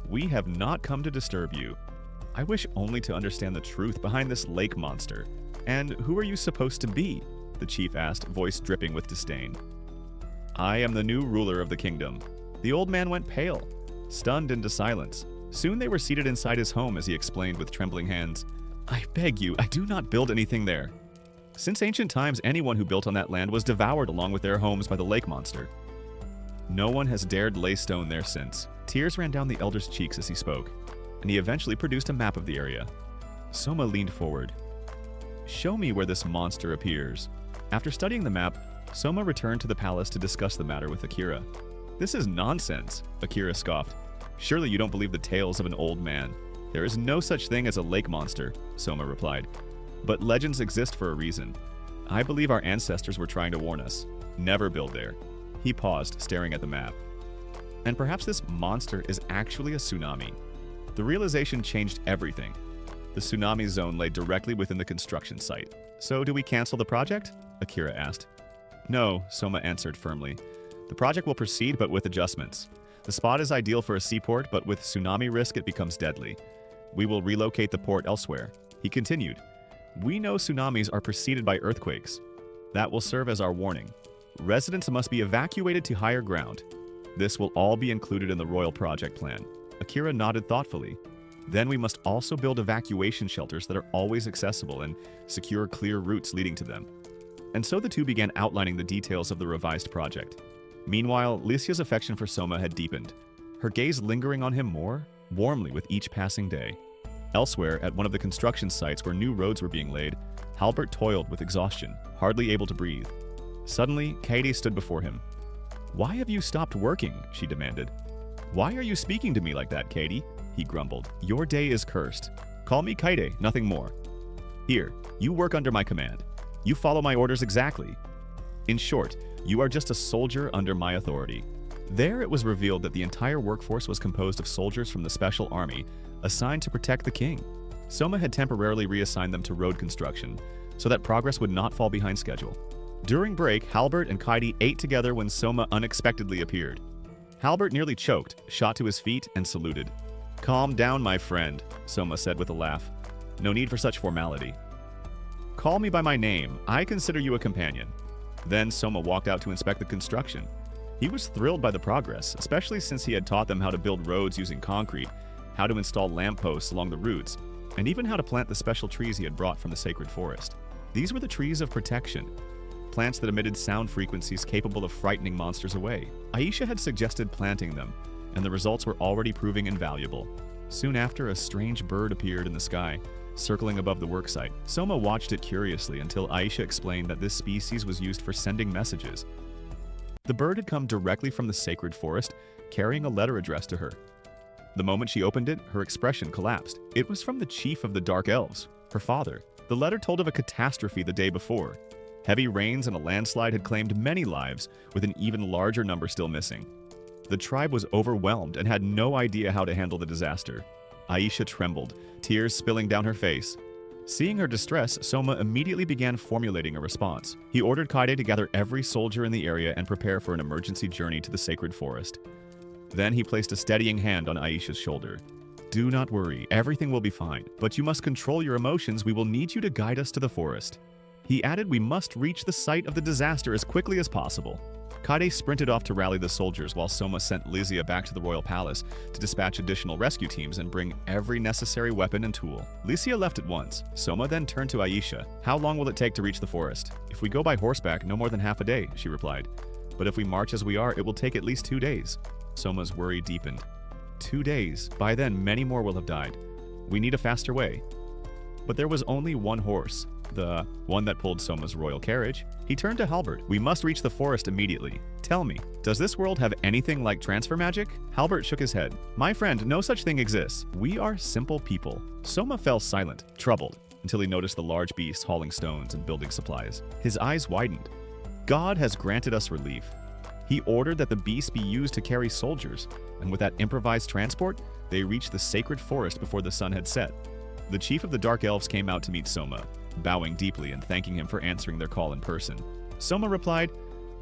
we have not come to disturb you. I wish only to understand the truth behind this lake monster. And who are you supposed to be? The chief asked, voice dripping with disdain. I am the new ruler of the kingdom. The old man went pale, stunned into silence. Soon they were seated inside his home as he explained with trembling hands, I beg you, I do not build anything there. Since ancient times, anyone who built on that land was devoured along with their homes by the lake monster. No one has dared lay stone there since. Tears ran down the elder's cheeks as he spoke, and he eventually produced a map of the area. Souma leaned forward. Show me where this monster appears. After studying the map, Souma returned to the palace to discuss the matter with Akira. This is nonsense, Akira scoffed. Surely you don't believe the tales of an old man. There is no such thing as a lake monster, Souma replied. But legends exist for a reason. I believe our ancestors were trying to warn us. Never build there. He paused, staring at the map. And perhaps this monster is actually a tsunami. The realization changed everything. The tsunami zone lay directly within the construction site. So do we cancel the project? Akira asked. No, Souma answered firmly. The project will proceed, but with adjustments. The spot is ideal for a seaport, but with tsunami risk it becomes deadly. We will relocate the port elsewhere. He continued. We know tsunamis are preceded by earthquakes. That will serve as our warning. Residents must be evacuated to higher ground. This will all be included in the royal project plan. Akira nodded thoughtfully. Then we must also build evacuation shelters that are always accessible and secure clear routes leading to them. And so the two began outlining the details of the revised project. Meanwhile, Licia's affection for Souma had deepened, her gaze lingering on him more warmly with each passing day. Elsewhere, at one of the construction sites where new roads were being laid, Halbert toiled with exhaustion, hardly able to breathe. Suddenly, Kaede stood before him. Why have you stopped working? She demanded. Why are you speaking to me like that, Kaede? He grumbled. Your day is cursed. Call me Kaede, nothing more. Here, you work under my command. You follow my orders exactly. In short, you are just a soldier under my authority. There it was revealed that the entire workforce was composed of soldiers from the Special Army, assigned to protect the king. Souma had temporarily reassigned them to road construction, so that progress would not fall behind schedule. During break, Halbert and Kaede ate together when Souma unexpectedly appeared. Halbert nearly choked, shot to his feet, and saluted. Calm down, my friend, Souma said with a laugh. No need for such formality. Call me by my name. I consider you a companion. Then Souma walked out to inspect the construction. He was thrilled by the progress, especially since he had taught them how to build roads using concrete, how to install lampposts along the routes, and even how to plant the special trees he had brought from the sacred forest. These were the trees of protection, plants that emitted sound frequencies capable of frightening monsters away. Aisha had suggested planting them, and the results were already proving invaluable. Soon after, a strange bird appeared in the sky, circling above the worksite. Souma watched it curiously until Aisha explained that this species was used for sending messages. The bird had come directly from the sacred forest, carrying a letter addressed to her. The moment she opened it, her expression collapsed. It was from the chief of the Dark Elves, her father. The letter told of a catastrophe the day before. Heavy rains and a landslide had claimed many lives, with an even larger number still missing. The tribe was overwhelmed and had no idea how to handle the disaster. Aisha trembled, tears spilling down her face. Seeing her distress, Souma immediately began formulating a response. He ordered Kaide to gather every soldier in the area and prepare for an emergency journey to the sacred forest. Then he placed a steadying hand on Aisha's shoulder. "Do not worry, everything will be fine, but you must control your emotions. We will need you to guide us to the forest." He added, "We must reach the site of the disaster as quickly as possible." Kaide sprinted off to rally the soldiers while Souma sent Lysia back to the royal palace to dispatch additional rescue teams and bring every necessary weapon and tool. Lysia left at once. Souma then turned to Aisha. "How long will it take to reach the forest?" "If we go by horseback, no more than half a day," she replied. "But if we march as we are, it will take at least 2 days." Soma's worry deepened. 2 days. By then, many more will have died. We need a faster way. But there was only one horse, the one that pulled Soma's royal carriage. He turned to Halbert. "We must reach the forest immediately. Tell me, does this world have anything like transfer magic?" Halbert shook his head. "My friend, no such thing exists. We are simple people." Soma fell silent, troubled, until he noticed the large beast hauling stones and building supplies. His eyes widened. God has granted us relief. He ordered that the beast be used to carry soldiers, and with that improvised transport, they reached the sacred forest before the sun had set. The chief of the Dark Elves came out to meet Soma, bowing deeply and thanking him for answering their call in person. Soma replied,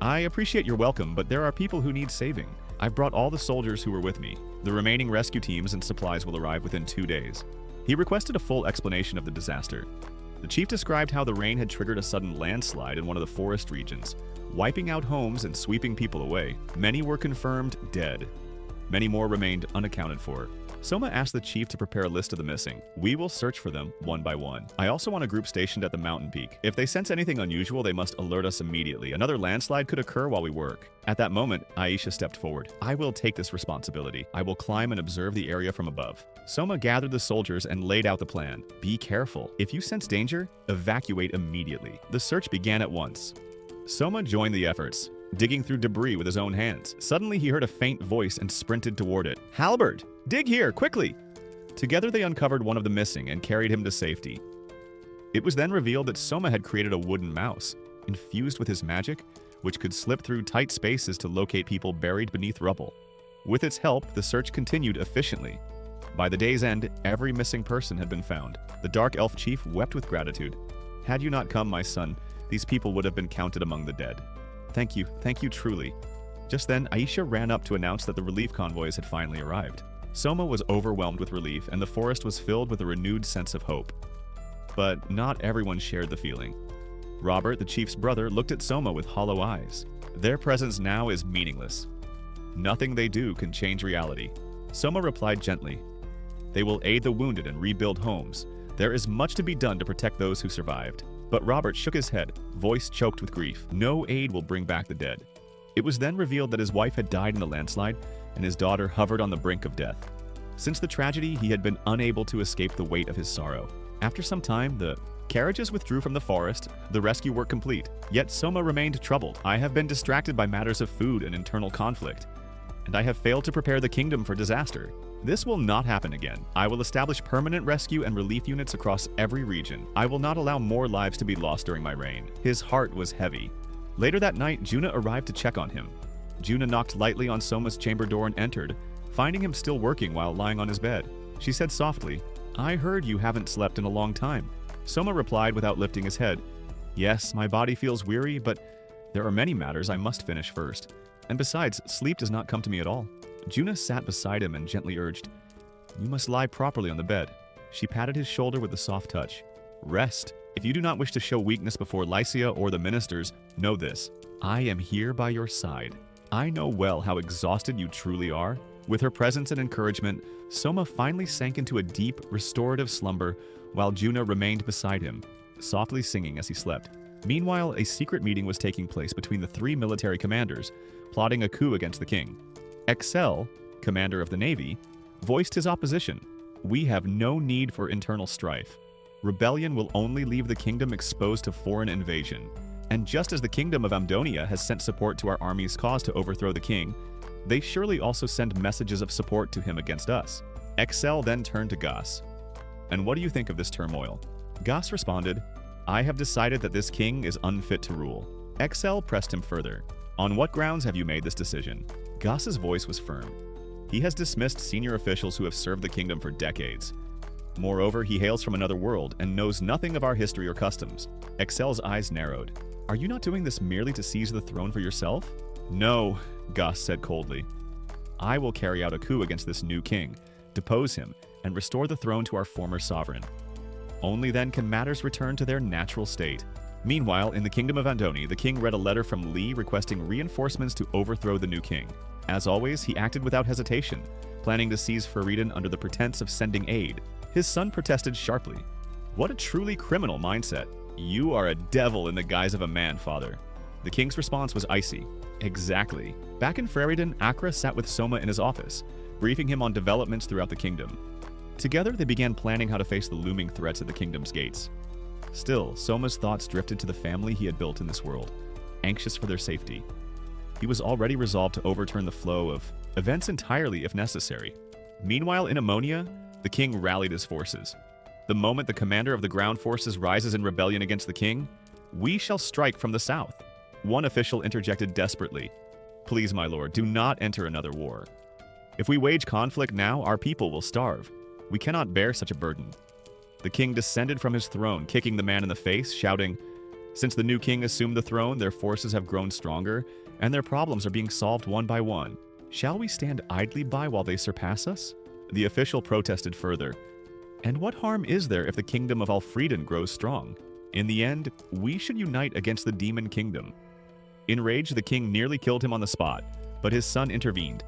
"I appreciate your welcome, but there are people who need saving. I've brought all the soldiers who were with me. The remaining rescue teams and supplies will arrive within 2 days." He requested a full explanation of the disaster. The chief described how the rain had triggered a sudden landslide in one of the forest regions, wiping out homes and sweeping people away. Many were confirmed dead. Many more remained unaccounted for. Soma asked the chief to prepare a list of the missing. "We will search for them one by one. I also want a group stationed at the mountain peak. If they sense anything unusual, they must alert us immediately. Another landslide could occur while we work." At that moment, Aisha stepped forward. "I will take this responsibility. I will climb and observe the area from above." Soma gathered the soldiers and laid out the plan. "Be careful. If you sense danger, evacuate immediately." The search began at once. Soma joined the efforts, digging through debris with his own hands. Suddenly, he heard a faint voice and sprinted toward it. "Halbert! Dig here, quickly!" Together, they uncovered one of the missing and carried him to safety. It was then revealed that Soma had created a wooden mouse, infused with his magic, which could slip through tight spaces to locate people buried beneath rubble. With its help, the search continued efficiently. By the day's end, every missing person had been found. The Dark Elf chief wept with gratitude. "Had you not come, my son, these people would have been counted among the dead. Thank you truly." Just then, Aisha ran up to announce that the relief convoys had finally arrived. Soma was overwhelmed with relief, and the forest was filled with a renewed sense of hope. But not everyone shared the feeling. Robert, the chief's brother, looked at Soma with hollow eyes. Their presence now is meaningless. Nothing they do can change reality. Soma replied gently, "They will aid the wounded and rebuild homes. There is much to be done to protect those who survived." But Robert shook his head, voice choked with grief. No aid will bring back the dead. It was then revealed that his wife had died in the landslide, and his daughter hovered on the brink of death. Since the tragedy, he had been unable to escape the weight of his sorrow. After some time, the carriages withdrew from the forest, the rescue work complete. Yet Soma remained troubled. "I have been distracted by matters of food and internal conflict, and I have failed to prepare the kingdom for disaster. This will not happen again. I will establish permanent rescue and relief units across every region. I will not allow more lives to be lost during my reign." His heart was heavy. Later that night, Juna arrived to check on him. Juna knocked lightly on Soma's chamber door and entered, finding him still working while lying on his bed. She said softly, "I heard you haven't slept in a long time." Soma replied without lifting his head, "Yes, my body feels weary, but there are many matters I must finish first. And besides, sleep does not come to me at all." Juna sat beside him and gently urged, "You must lie properly on the bed." She patted his shoulder with a soft touch. "Rest. If you do not wish to show weakness before Lycia or the ministers, know this. I am here by your side. I know well how exhausted you truly are." With her presence and encouragement, Soma finally sank into a deep, restorative slumber while Juna remained beside him, softly singing as he slept. Meanwhile, a secret meeting was taking place between the 3 military commanders, plotting a coup against the king. Excel, commander of the navy, voiced his opposition. "We have no need for internal strife. Rebellion will only leave the kingdom exposed to foreign invasion. And just as the kingdom of Amdonia has sent support to our army's cause to overthrow the king, They surely also send messages of support to him against us. Excel then turned to Gas. And what do you think of this turmoil? Gas responded, I have decided that this king is unfit to rule. Excel pressed him further. On what grounds have you made this decision? Gas's voice was firm. He has dismissed senior officials who have served the kingdom for decades. Moreover, he hails from another world and knows nothing of our history or customs. Excel's eyes narrowed. Are you not doing this merely to seize the throne for yourself? No, Gas said coldly. I will carry out a coup against this new king, depose him, and restore the throne to our former sovereign. Only then can matters return to their natural state. Meanwhile, in the kingdom of Andoni, the king read a letter from Li requesting reinforcements to overthrow the new king. As always, he acted without hesitation, planning to seize Elfrieden under the pretense of sending aid. His son protested sharply. What a truly criminal mindset. You are a devil in the guise of a man, father. The king's response was icy. Exactly. Back in Elfrieden, Akra sat with Souma in his office, briefing him on developments throughout the kingdom. Together, they began planning how to face the looming threats at the kingdom's gates. Still, Souma's thoughts drifted to the family he had built in this world, anxious for their safety. He was already resolved to overturn the flow of events entirely if necessary. Meanwhile, in Ammonia, the king rallied his forces. The moment the commander of the ground forces rises in rebellion against the king, we shall strike from the south. One official interjected desperately, Please, my lord, do not enter another war. If we wage conflict now, our people will starve. We cannot bear such a burden. The king descended from his throne, kicking the man in the face, shouting, Since the new king assumed the throne, their forces have grown stronger, and their problems are being solved one by one. Shall we stand idly by while they surpass us? The official protested further. And what harm is there if the kingdom of Elfrieden grows strong? In the end, we should unite against the demon kingdom. Enraged, the king nearly killed him on the spot, but his son intervened,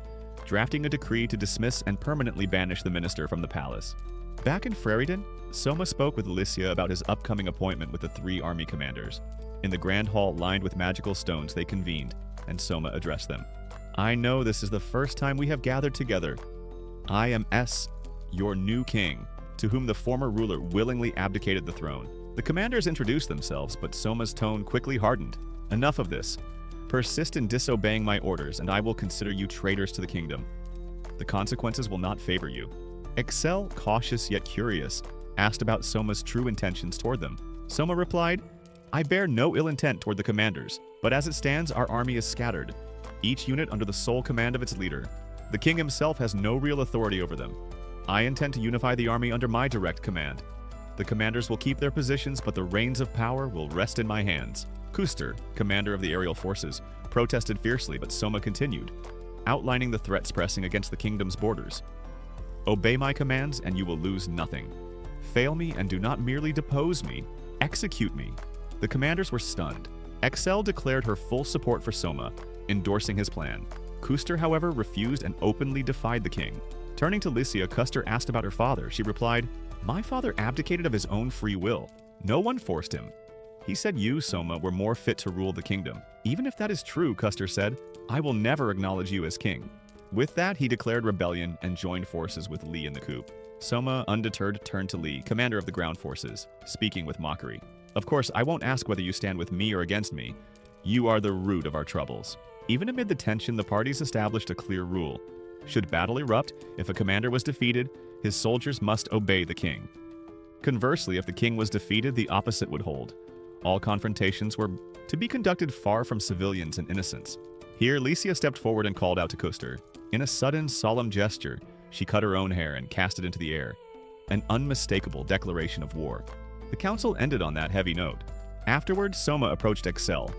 drafting a decree to dismiss and permanently banish the minister from the palace. Back in Elfrieden, Souma spoke with Licia about his upcoming appointment with the 3 army commanders. In the grand hall lined with magical stones, they convened, and Souma addressed them. I know this is the first time we have gathered together. I am your new king, to whom the former ruler willingly abdicated the throne. The commanders introduced themselves, but Souma's tone quickly hardened. Enough of this. Persist in disobeying my orders, and I will consider you traitors to the kingdom. The consequences will not favor you. Excel, cautious yet curious, asked about Souma's true intentions toward them. Souma replied, I bear no ill intent toward the commanders, but as it stands, our army is scattered, each unit under the sole command of its leader. The king himself has no real authority over them. I intend to unify the army under my direct command. The commanders will keep their positions, but the reins of power will rest in my hands. Kuster, commander of the aerial forces, protested fiercely, but Souma continued, outlining the threats pressing against the kingdom's borders. Obey my commands, and you will lose nothing. Fail me, and do not merely depose me, execute me. The commanders were stunned. Excel declared her full support for Souma, endorsing his plan. Kuster, however, refused and openly defied the king. Turning to Licia, Kuster asked about her father. She replied, My father abdicated of his own free will. No one forced him. He said you, Souma, were more fit to rule the kingdom. Even if that is true, Kuster said, I will never acknowledge you as king. With that, he declared rebellion and joined forces with Li in the coup. Souma, undeterred, turned to Li, commander of the ground forces, speaking with mockery. Of course, I won't ask whether you stand with me or against me. You are the root of our troubles. Even amid the tension, the parties established a clear rule. Should battle erupt, if a commander was defeated, his soldiers must obey the king. Conversely, if the king was defeated, the opposite would hold. All confrontations were to be conducted far from civilians and innocents. Here, Licia stepped forward and called out to Kuster. In a sudden, solemn gesture, she cut her own hair and cast it into the air, an unmistakable declaration of war. The council ended on that heavy note. Afterwards, Souma approached Excel,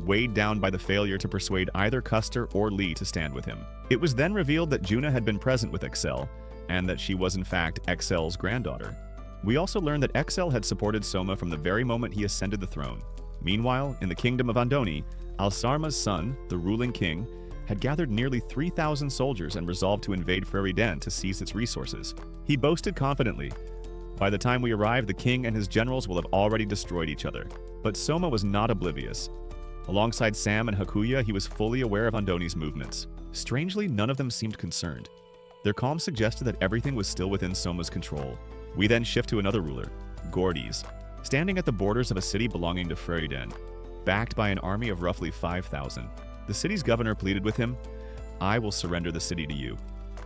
weighed down by the failure to persuade either Kuster or Li to stand with him. It was then revealed that Juna had been present with Excel, and that she was in fact Excel's granddaughter. We also learned that Excel had supported Souma from the very moment he ascended the throne. Meanwhile, in the kingdom of Andoni, Alsarma's son, the ruling king, had gathered nearly 3,000 soldiers and resolved to invade Elfrieden to seize its resources. He boasted confidently, By the time we arrive, the king and his generals will have already destroyed each other. But Souma was not oblivious. Alongside Sam and Hakuya, he was fully aware of Andoni's movements. Strangely, none of them seemed concerned. Their calm suggested that everything was still within Souma's control. We then shift to another ruler, Gordes, standing at the borders of a city belonging to Elfrieden, backed by an army of roughly 5,000. The city's governor pleaded with him, I will surrender the city to you.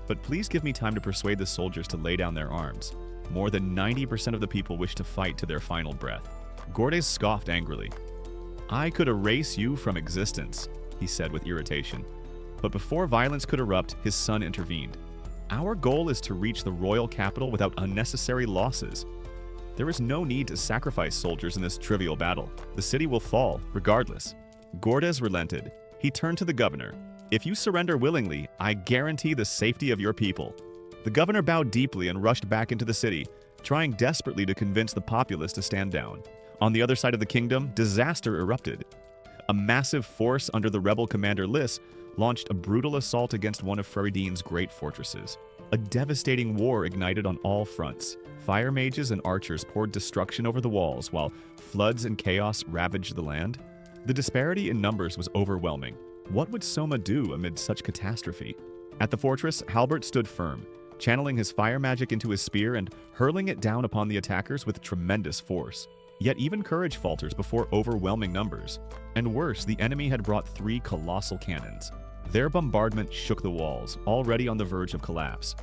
But please give me time to persuade the soldiers to lay down their arms. More than 90% of the people wish to fight to their final breath. Gordes scoffed angrily. I could erase you from existence, he said with irritation. But before violence could erupt, his son intervened. Our goal is to reach the royal capital without unnecessary losses. There is no need to sacrifice soldiers in this trivial battle. The city will fall, regardless. Gordes relented. He turned to the governor. If you surrender willingly, I guarantee the safety of your people. The governor bowed deeply and rushed back into the city, trying desperately to convince the populace to stand down. On the other side of the kingdom, disaster erupted. A massive force under the rebel commander Lys launched a brutal assault against one of Freridin's great fortresses. A devastating war ignited on all fronts. Fire mages and archers poured destruction over the walls, while floods and chaos ravaged the land. The disparity in numbers was overwhelming. What would Souma do amid such catastrophe? At the fortress, Halbert stood firm, channeling his fire magic into his spear and hurling it down upon the attackers with tremendous force. Yet even courage falters before overwhelming numbers. And worse, the enemy had brought 3 colossal cannons. Their bombardment shook the walls, already on the verge of collapse.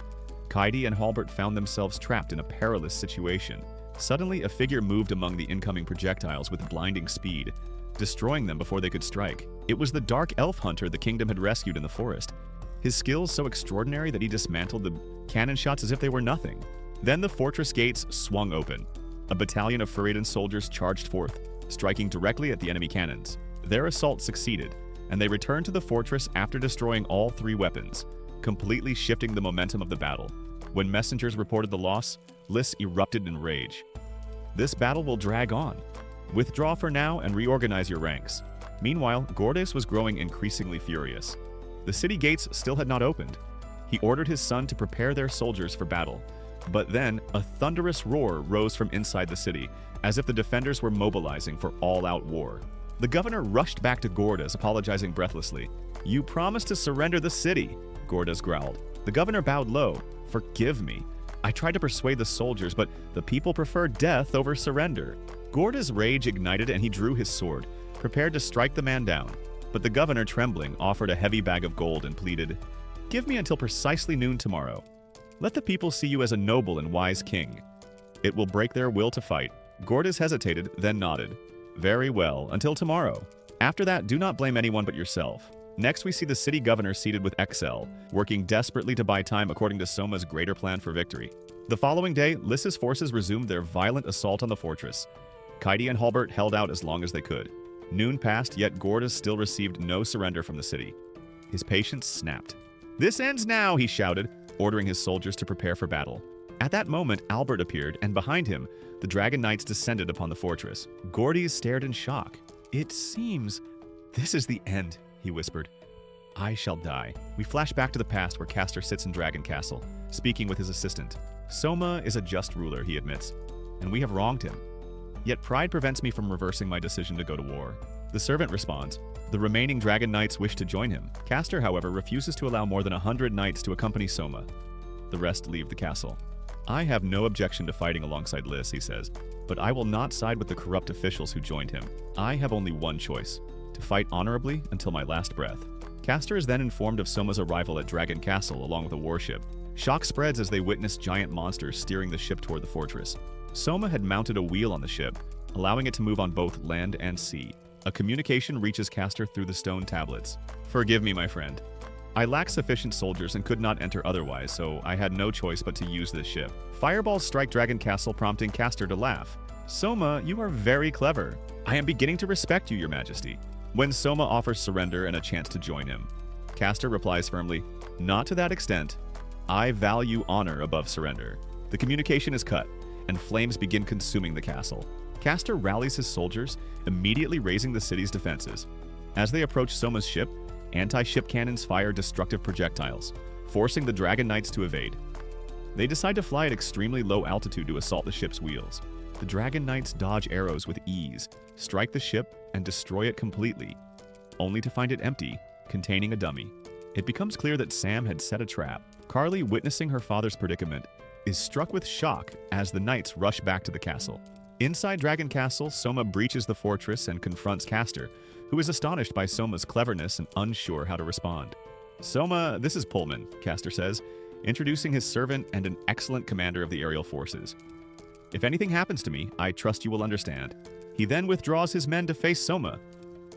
Kaidi and Halbert found themselves trapped in a perilous situation. Suddenly, a figure moved among the incoming projectiles with blinding speed, destroying them before they could strike. It was the dark elf hunter the kingdom had rescued in the forest. His skills so extraordinary that he dismantled the cannon shots as if they were nothing. Then the fortress gates swung open. A battalion of Freridin soldiers charged forth, striking directly at the enemy cannons. Their assault succeeded, and they returned to the fortress after destroying all 3 weapons, completely shifting the momentum of the battle. When messengers reported the loss, Lys erupted in rage. This battle will drag on. Withdraw for now and reorganize your ranks. Meanwhile, Gordes was growing increasingly furious. The city gates still had not opened. He ordered his son to prepare their soldiers for battle. But then, a thunderous roar rose from inside the city, as if the defenders were mobilizing for all-out war. The governor rushed back to Gordes, apologizing breathlessly. You promised to surrender the city, Gordes growled. The governor bowed low. Forgive me. I tried to persuade the soldiers, but the people prefer death over surrender. Gordes' rage ignited and he drew his sword, prepared to strike the man down. But the governor, trembling, offered a heavy bag of gold and pleaded, Give me until precisely noon tomorrow. Let the people see you as a noble and wise king. It will break their will to fight. Gordes hesitated, then nodded. Very well, until tomorrow. After that, do not blame anyone but yourself. Next, we see the city governor seated with Excel, working desperately to buy time according to Souma's greater plan for victory. The following day, Lys's forces resumed their violent assault on the fortress. Kaidi and Halbert held out as long as they could. Noon passed, yet Gordes still received no surrender from the city. His patience snapped. This ends now, he shouted, ordering his soldiers to prepare for battle. At that moment, Albert appeared, and behind him, the Dragon Knights descended upon the fortress. Gordes stared in shock. It seems this is the end, he whispered. I shall die. We flash back to the past where Castor sits in Dragon Castle, speaking with his assistant. Souma is a just ruler, he admits, and we have wronged him. Yet pride prevents me from reversing my decision to go to war. The servant responds. The remaining Dragon Knights wish to join him. Castor, however, refuses to allow more than 100 knights to accompany Souma. The rest leave the castle. I have no objection to fighting alongside Lys, he says, but I will not side with the corrupt officials who joined him. I have only one choice, to fight honorably until my last breath. Castor is then informed of Souma's arrival at Dragon Castle along with a warship. Shock spreads as they witness giant monsters steering the ship toward the fortress. Souma had mounted a wheel on the ship, allowing it to move on both land and sea. A communication reaches Castor through the stone tablets. Forgive me, my friend. I lack sufficient soldiers and could not enter otherwise, so I had no choice but to use this ship. Fireballs strike Dragon Castle, prompting Castor to laugh. Souma, you are very clever. I am beginning to respect you, your majesty. When Souma offers surrender and a chance to join him, Castor replies firmly, not to that extent. I value honor above surrender. The communication is cut, and flames begin consuming the castle. Castor rallies his soldiers, immediately raising the city's defenses. As they approach Souma's ship, anti-ship cannons fire destructive projectiles, forcing the Dragon Knights to evade. They decide to fly at extremely low altitude to assault the ship's wheels. The Dragon Knights dodge arrows with ease, strike the ship, and destroy it completely, only to find it empty, containing a dummy. It becomes clear that Sam had set a trap. Carly, witnessing her father's predicament, is struck with shock as the knights rush back to the castle. Inside Dragon Castle, Souma breaches the fortress and confronts Castor, who is astonished by Souma's cleverness and unsure how to respond. Soma, this is Pullman, Castor says, introducing his servant and an excellent commander of the aerial forces. If anything happens to me, I trust you will understand. He then withdraws his men to face Soma.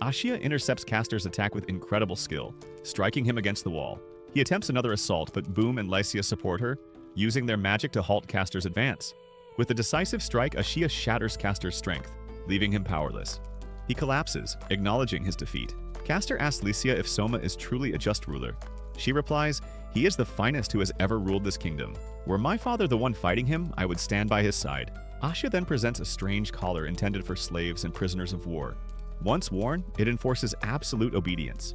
Ashia intercepts Castor's attack with incredible skill, striking him against the wall. He attempts another assault, but Boom and Lycia support her, using their magic to halt Castor's advance. With a decisive strike, Ashia shatters Castor's strength, leaving him powerless. He collapses, acknowledging his defeat. Castor asks Lycia if Soma is truly a just ruler. She replies, "He is the finest who has ever ruled this kingdom. Were my father the one fighting him, I would stand by his side." Ashia then presents a strange collar intended for slaves and prisoners of war. Once worn, it enforces absolute obedience.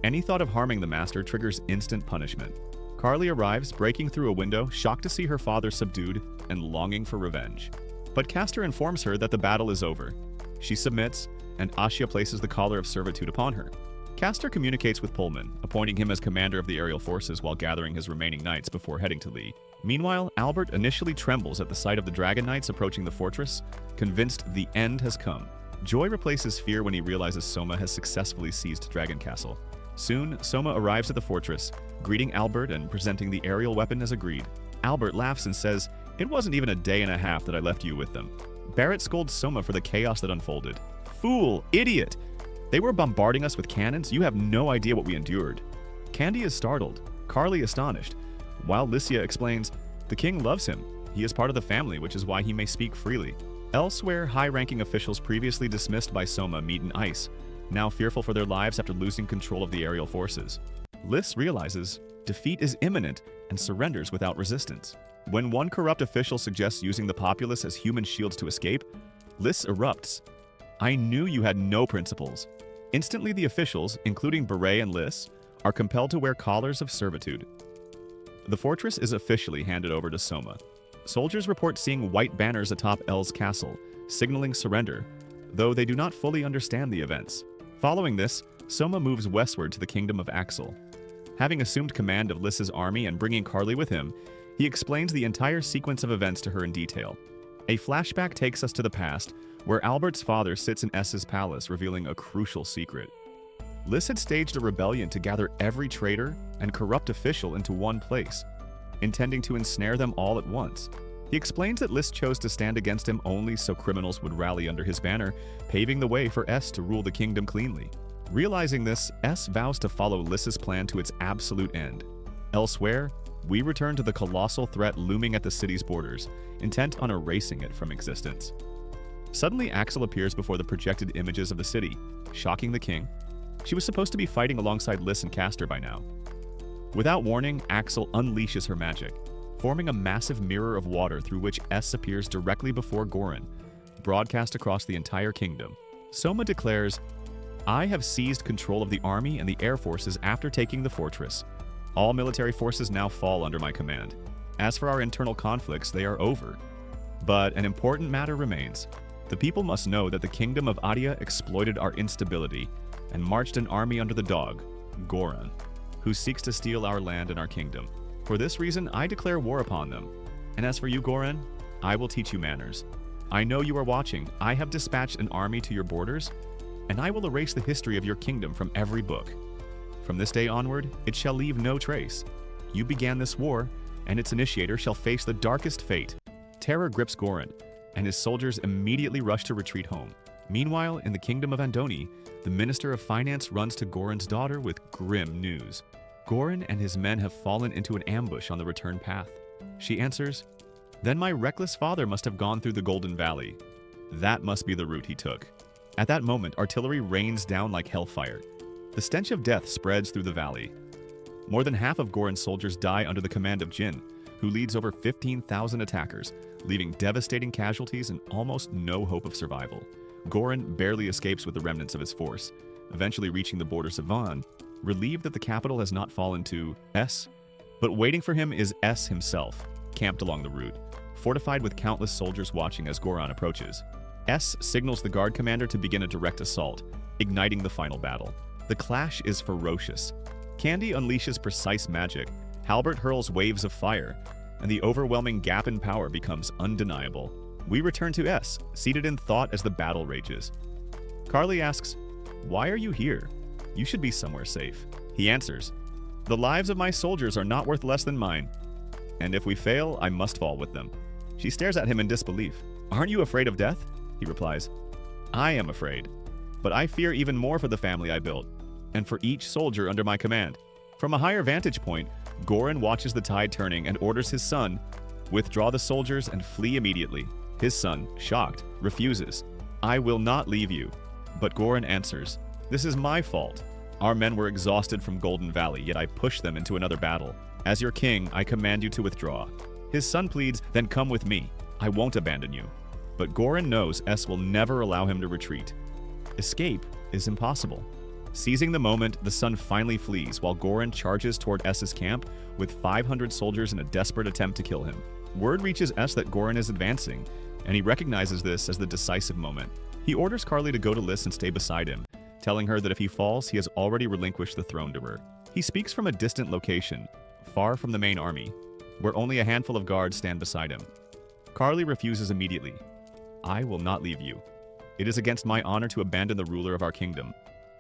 Any thought of harming the master triggers instant punishment. Carly arrives, breaking through a window, shocked to see her father subdued and longing for revenge. But Castor informs her that the battle is over. She submits, and Ashia places the collar of servitude upon her. Castor communicates with Pullman, appointing him as commander of the aerial forces while gathering his remaining knights before heading to Lee. Meanwhile, Albert initially trembles at the sight of the dragon knights approaching the fortress, convinced the end has come. Joy replaces fear when he realizes Soma has successfully seized Dragon Castle. Soon, Soma arrives at the fortress, greeting Albert and presenting the aerial weapon as agreed. Albert laughs and says, "It wasn't even a day and a half that I left you with them." Barrett scolds Soma for the chaos that unfolded. "Fool! Idiot! They were bombarding us with cannons. You have no idea what we endured." Candy is startled, Carly astonished, while Lycia explains, "The king loves him. He is part of the family, which is why he may speak freely." Elsewhere, high-ranking officials previously dismissed by Soma meet in ice, now fearful for their lives after losing control of the aerial forces. Lys realizes defeat is imminent and surrenders without resistance. When one corrupt official suggests using the populace as human shields to escape, Lys erupts. "I knew you had no principles." Instantly, the officials, including Beret and Lys, are compelled to wear collars of servitude. The fortress is officially handed over to Soma. Soldiers report seeing white banners atop El's castle, signaling surrender, though they do not fully understand the events. Following this, Soma moves westward to the kingdom of Axel. Having assumed command of Lys's army and bringing Carly with him, he explains the entire sequence of events to her in detail. A flashback takes us to the past, where Albert's father sits in S's palace, revealing a crucial secret. Lys had staged a rebellion to gather every traitor and corrupt official into one place, intending to ensnare them all at once. He explains that Lys chose to stand against him only so criminals would rally under his banner, paving the way for S to rule the kingdom cleanly. Realizing this, S vows to follow Lys's plan to its absolute end. Elsewhere, we return to the colossal threat looming at the city's borders, intent on erasing it from existence. Suddenly, Axel appears before the projected images of the city, shocking the king. She was supposed to be fighting alongside Lys and Castor by now. Without warning, Axel unleashes her magic, forming a massive mirror of water through which S appears directly before Goran, broadcast across the entire kingdom. Soma declares, "I have seized control of the army and the air forces after taking the fortress. All military forces now fall under my command. As for our internal conflicts, they are over. But an important matter remains. The people must know that the kingdom of Adia exploited our instability and marched an army under the dog, Goran, who seeks to steal our land and our kingdom. For this reason, I declare war upon them. And as for you, Goran, I will teach you manners. I know you are watching. I have dispatched an army to your borders, and I will erase the history of your kingdom from every book. From this day onward, it shall leave no trace. You began this war, and its initiator shall face the darkest fate." Terror grips Goran, and his soldiers immediately rush to retreat home. Meanwhile, in the kingdom of Andoni, the Minister of Finance runs to Goran's daughter with grim news. Goran and his men have fallen into an ambush on the return path. She answers, "Then my reckless father must have gone through the Golden Valley. That must be the route he took." At that moment, artillery rains down like hellfire. The stench of death spreads through the valley. More than half of Goran's soldiers die under the command of Jin, who leads over 15,000 attackers, leaving devastating casualties and almost no hope of survival. Goran barely escapes with the remnants of his force, eventually reaching the borders of Van, relieved that the capital has not fallen to S. But waiting for him is S himself, camped along the route, fortified with countless soldiers watching as Goran approaches. S signals the guard commander to begin a direct assault, igniting the final battle. The clash is ferocious. Candy unleashes precise magic, Halbert hurls waves of fire, and the overwhelming gap in power becomes undeniable. We return to S, seated in thought as the battle rages. Carly asks, "Why are you here? You should be somewhere safe." He answers, The lives of my soldiers are not worth less than mine. And if we fail, I must fall with them. She stares at him in disbelief. Aren't you afraid of death? He replies. I am afraid. But I fear even more for the family I built, and for each soldier under my command. From a higher vantage point, Goran watches the tide turning and orders his son, withdraw the soldiers and flee immediately. His son, shocked, refuses. I will not leave you. But Goran answers, this is my fault. Our men were exhausted from Golden Valley, yet I pushed them into another battle. As your king, I command you to withdraw. His son pleads, then come with me. I won't abandon you. But Goran knows S will never allow him to retreat. Escape is impossible. Seizing the moment, the son finally flees while Goran charges toward S's camp with 500 soldiers in a desperate attempt to kill him. Word reaches S that Goran is advancing, and he recognizes this as the decisive moment. He orders Carly to go to Lys and stay beside him, telling her that if he falls, he has already relinquished the throne to her. He speaks from a distant location, far from the main army, where only a handful of guards stand beside him. Carly refuses immediately. I will not leave you. It is against my honor to abandon the ruler of our kingdom.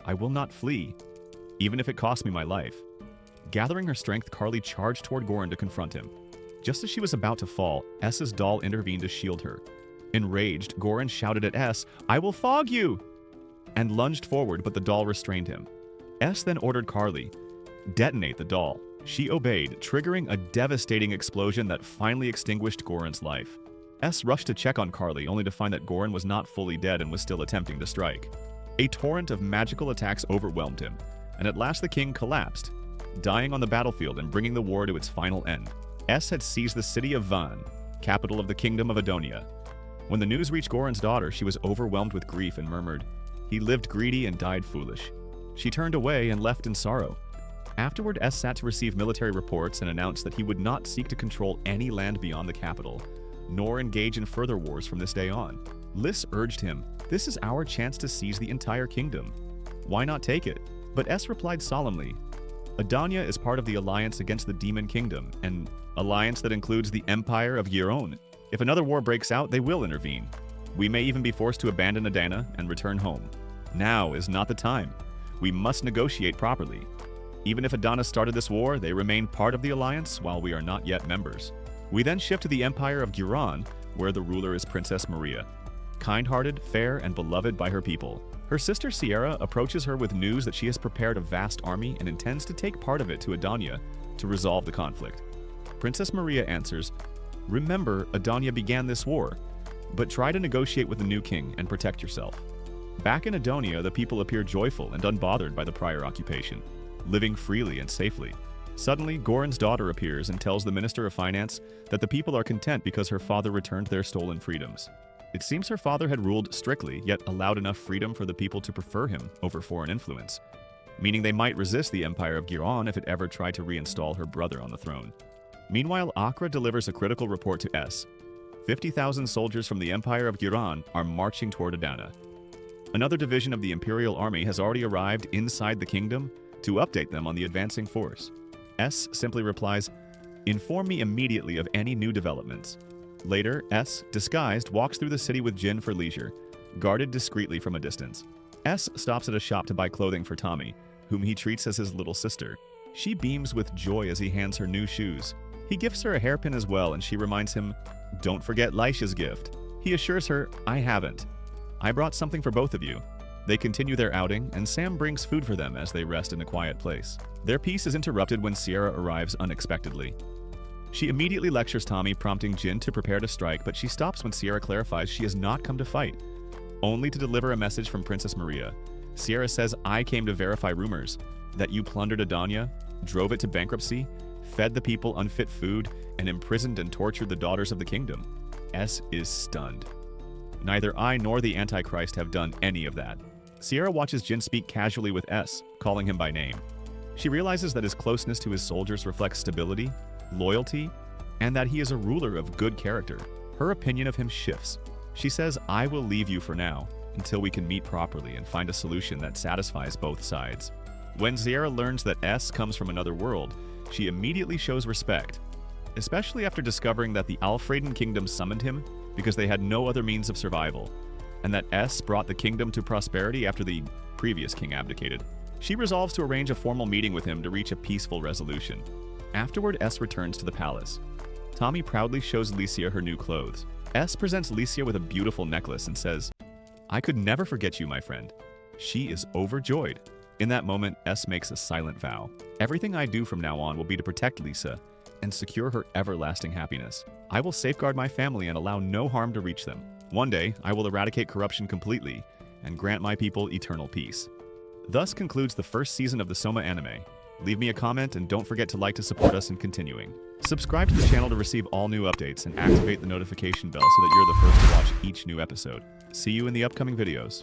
I will not flee, even if it costs me my life. Gathering her strength, Carly charged toward Goran to confront him. Just as she was about to fall, S's doll intervened to shield her. Enraged, Goran shouted at S, I will fog you! And lunged forward, but the doll restrained him. S then ordered Carly, detonate the doll. She obeyed, triggering a devastating explosion that finally extinguished Goran's life. S rushed to check on Carly, only to find that Goran was not fully dead and was still attempting to strike. A torrent of magical attacks overwhelmed him, and at last the king collapsed, dying on the battlefield and bringing the war to its final end. S had seized the city of Van, capital of the kingdom of Adonia. When the news reached Goran's daughter, she was overwhelmed with grief and murmured, he lived greedy and died foolish. She turned away and left in sorrow. Afterward, S sat to receive military reports and announced that he would not seek to control any land beyond the capital, nor engage in further wars from this day on. Lys urged him, this is our chance to seize the entire kingdom. Why not take it? But S replied solemnly, Adonia is part of the alliance against the Demon Kingdom, an alliance that includes the Empire of Giron. If another war breaks out, they will intervene. We may even be forced to abandon Adana and return home. Now is not the time. We must negotiate properly. Even if Adana started this war, they remain part of the alliance while we are not yet members. We then shift to the Empire of Giron, where the ruler is Princess Maria. Kind-hearted, fair, and beloved by her people. Her sister Sierra approaches her with news that she has prepared a vast army and intends to take part of it to Adonia to resolve the conflict. Princess Maria answers, remember, Adonia began this war, but try to negotiate with the new king and protect yourself. Back in Adonia, the people appear joyful and unbothered by the prior occupation, living freely and safely. Suddenly, Goran's daughter appears and tells the Minister of Finance that the people are content because her father returned their stolen freedoms. It seems her father had ruled strictly, yet allowed enough freedom for the people to prefer him over foreign influence, meaning they might resist the Empire of Giron if it ever tried to reinstall her brother on the throne. Meanwhile, Akra delivers a critical report to S. 50,000 soldiers from the Empire of Giron are marching toward Adana. Another division of the Imperial Army has already arrived inside the kingdom to update them on the advancing force. S simply replies, inform me immediately of any new developments. Later, S, disguised, walks through the city with Jin for leisure, guarded discreetly from a distance. S stops at a shop to buy clothing for Tommy, whom he treats as his little sister. She beams with joy as he hands her new shoes. He gifts her a hairpin as well, and she reminds him, don't forget Leisha's gift. He assures her, I haven't. I brought something for both of you. They continue their outing, and Sam brings food for them as they rest in a quiet place. Their peace is interrupted when Sierra arrives unexpectedly. She immediately lectures Tommy, prompting Jin to prepare to strike, but she stops when Sierra clarifies she has not come to fight, only to deliver a message from Princess Maria. Sierra says, I came to verify rumors that you plundered Adonia, drove it to bankruptcy, fed the people unfit food, and imprisoned and tortured the daughters of the kingdom. S is stunned. Neither I nor the Antichrist have done any of that. Sierra watches Jin speak casually with S, calling him by name. She realizes that his closeness to his soldiers reflects stability, loyalty, and that he is a ruler of good character. Her opinion of him shifts. She says, I will leave you for now, until we can meet properly and find a solution that satisfies both sides. When Sierra learns that S comes from another world, she immediately shows respect, especially after discovering that the Elfrieden Kingdom summoned him because they had no other means of survival, and that S brought the kingdom to prosperity after the previous king abdicated. She resolves to arrange a formal meeting with him to reach a peaceful resolution. Afterward, S returns to the palace. Tommy proudly shows Licia her new clothes. S presents Licia with a beautiful necklace and says, "I could never forget you, my friend." She is overjoyed. In that moment, S makes a silent vow. "Everything I do from now on will be to protect Lisa and secure her everlasting happiness. I will safeguard my family and allow no harm to reach them. One day, I will eradicate corruption completely and grant my people eternal peace." Thus concludes the first season of the Soma anime. Leave me a comment and don't forget to like to support us in continuing. Subscribe to the channel to receive all new updates and activate the notification bell so that you're the first to watch each new episode. See you in the upcoming videos.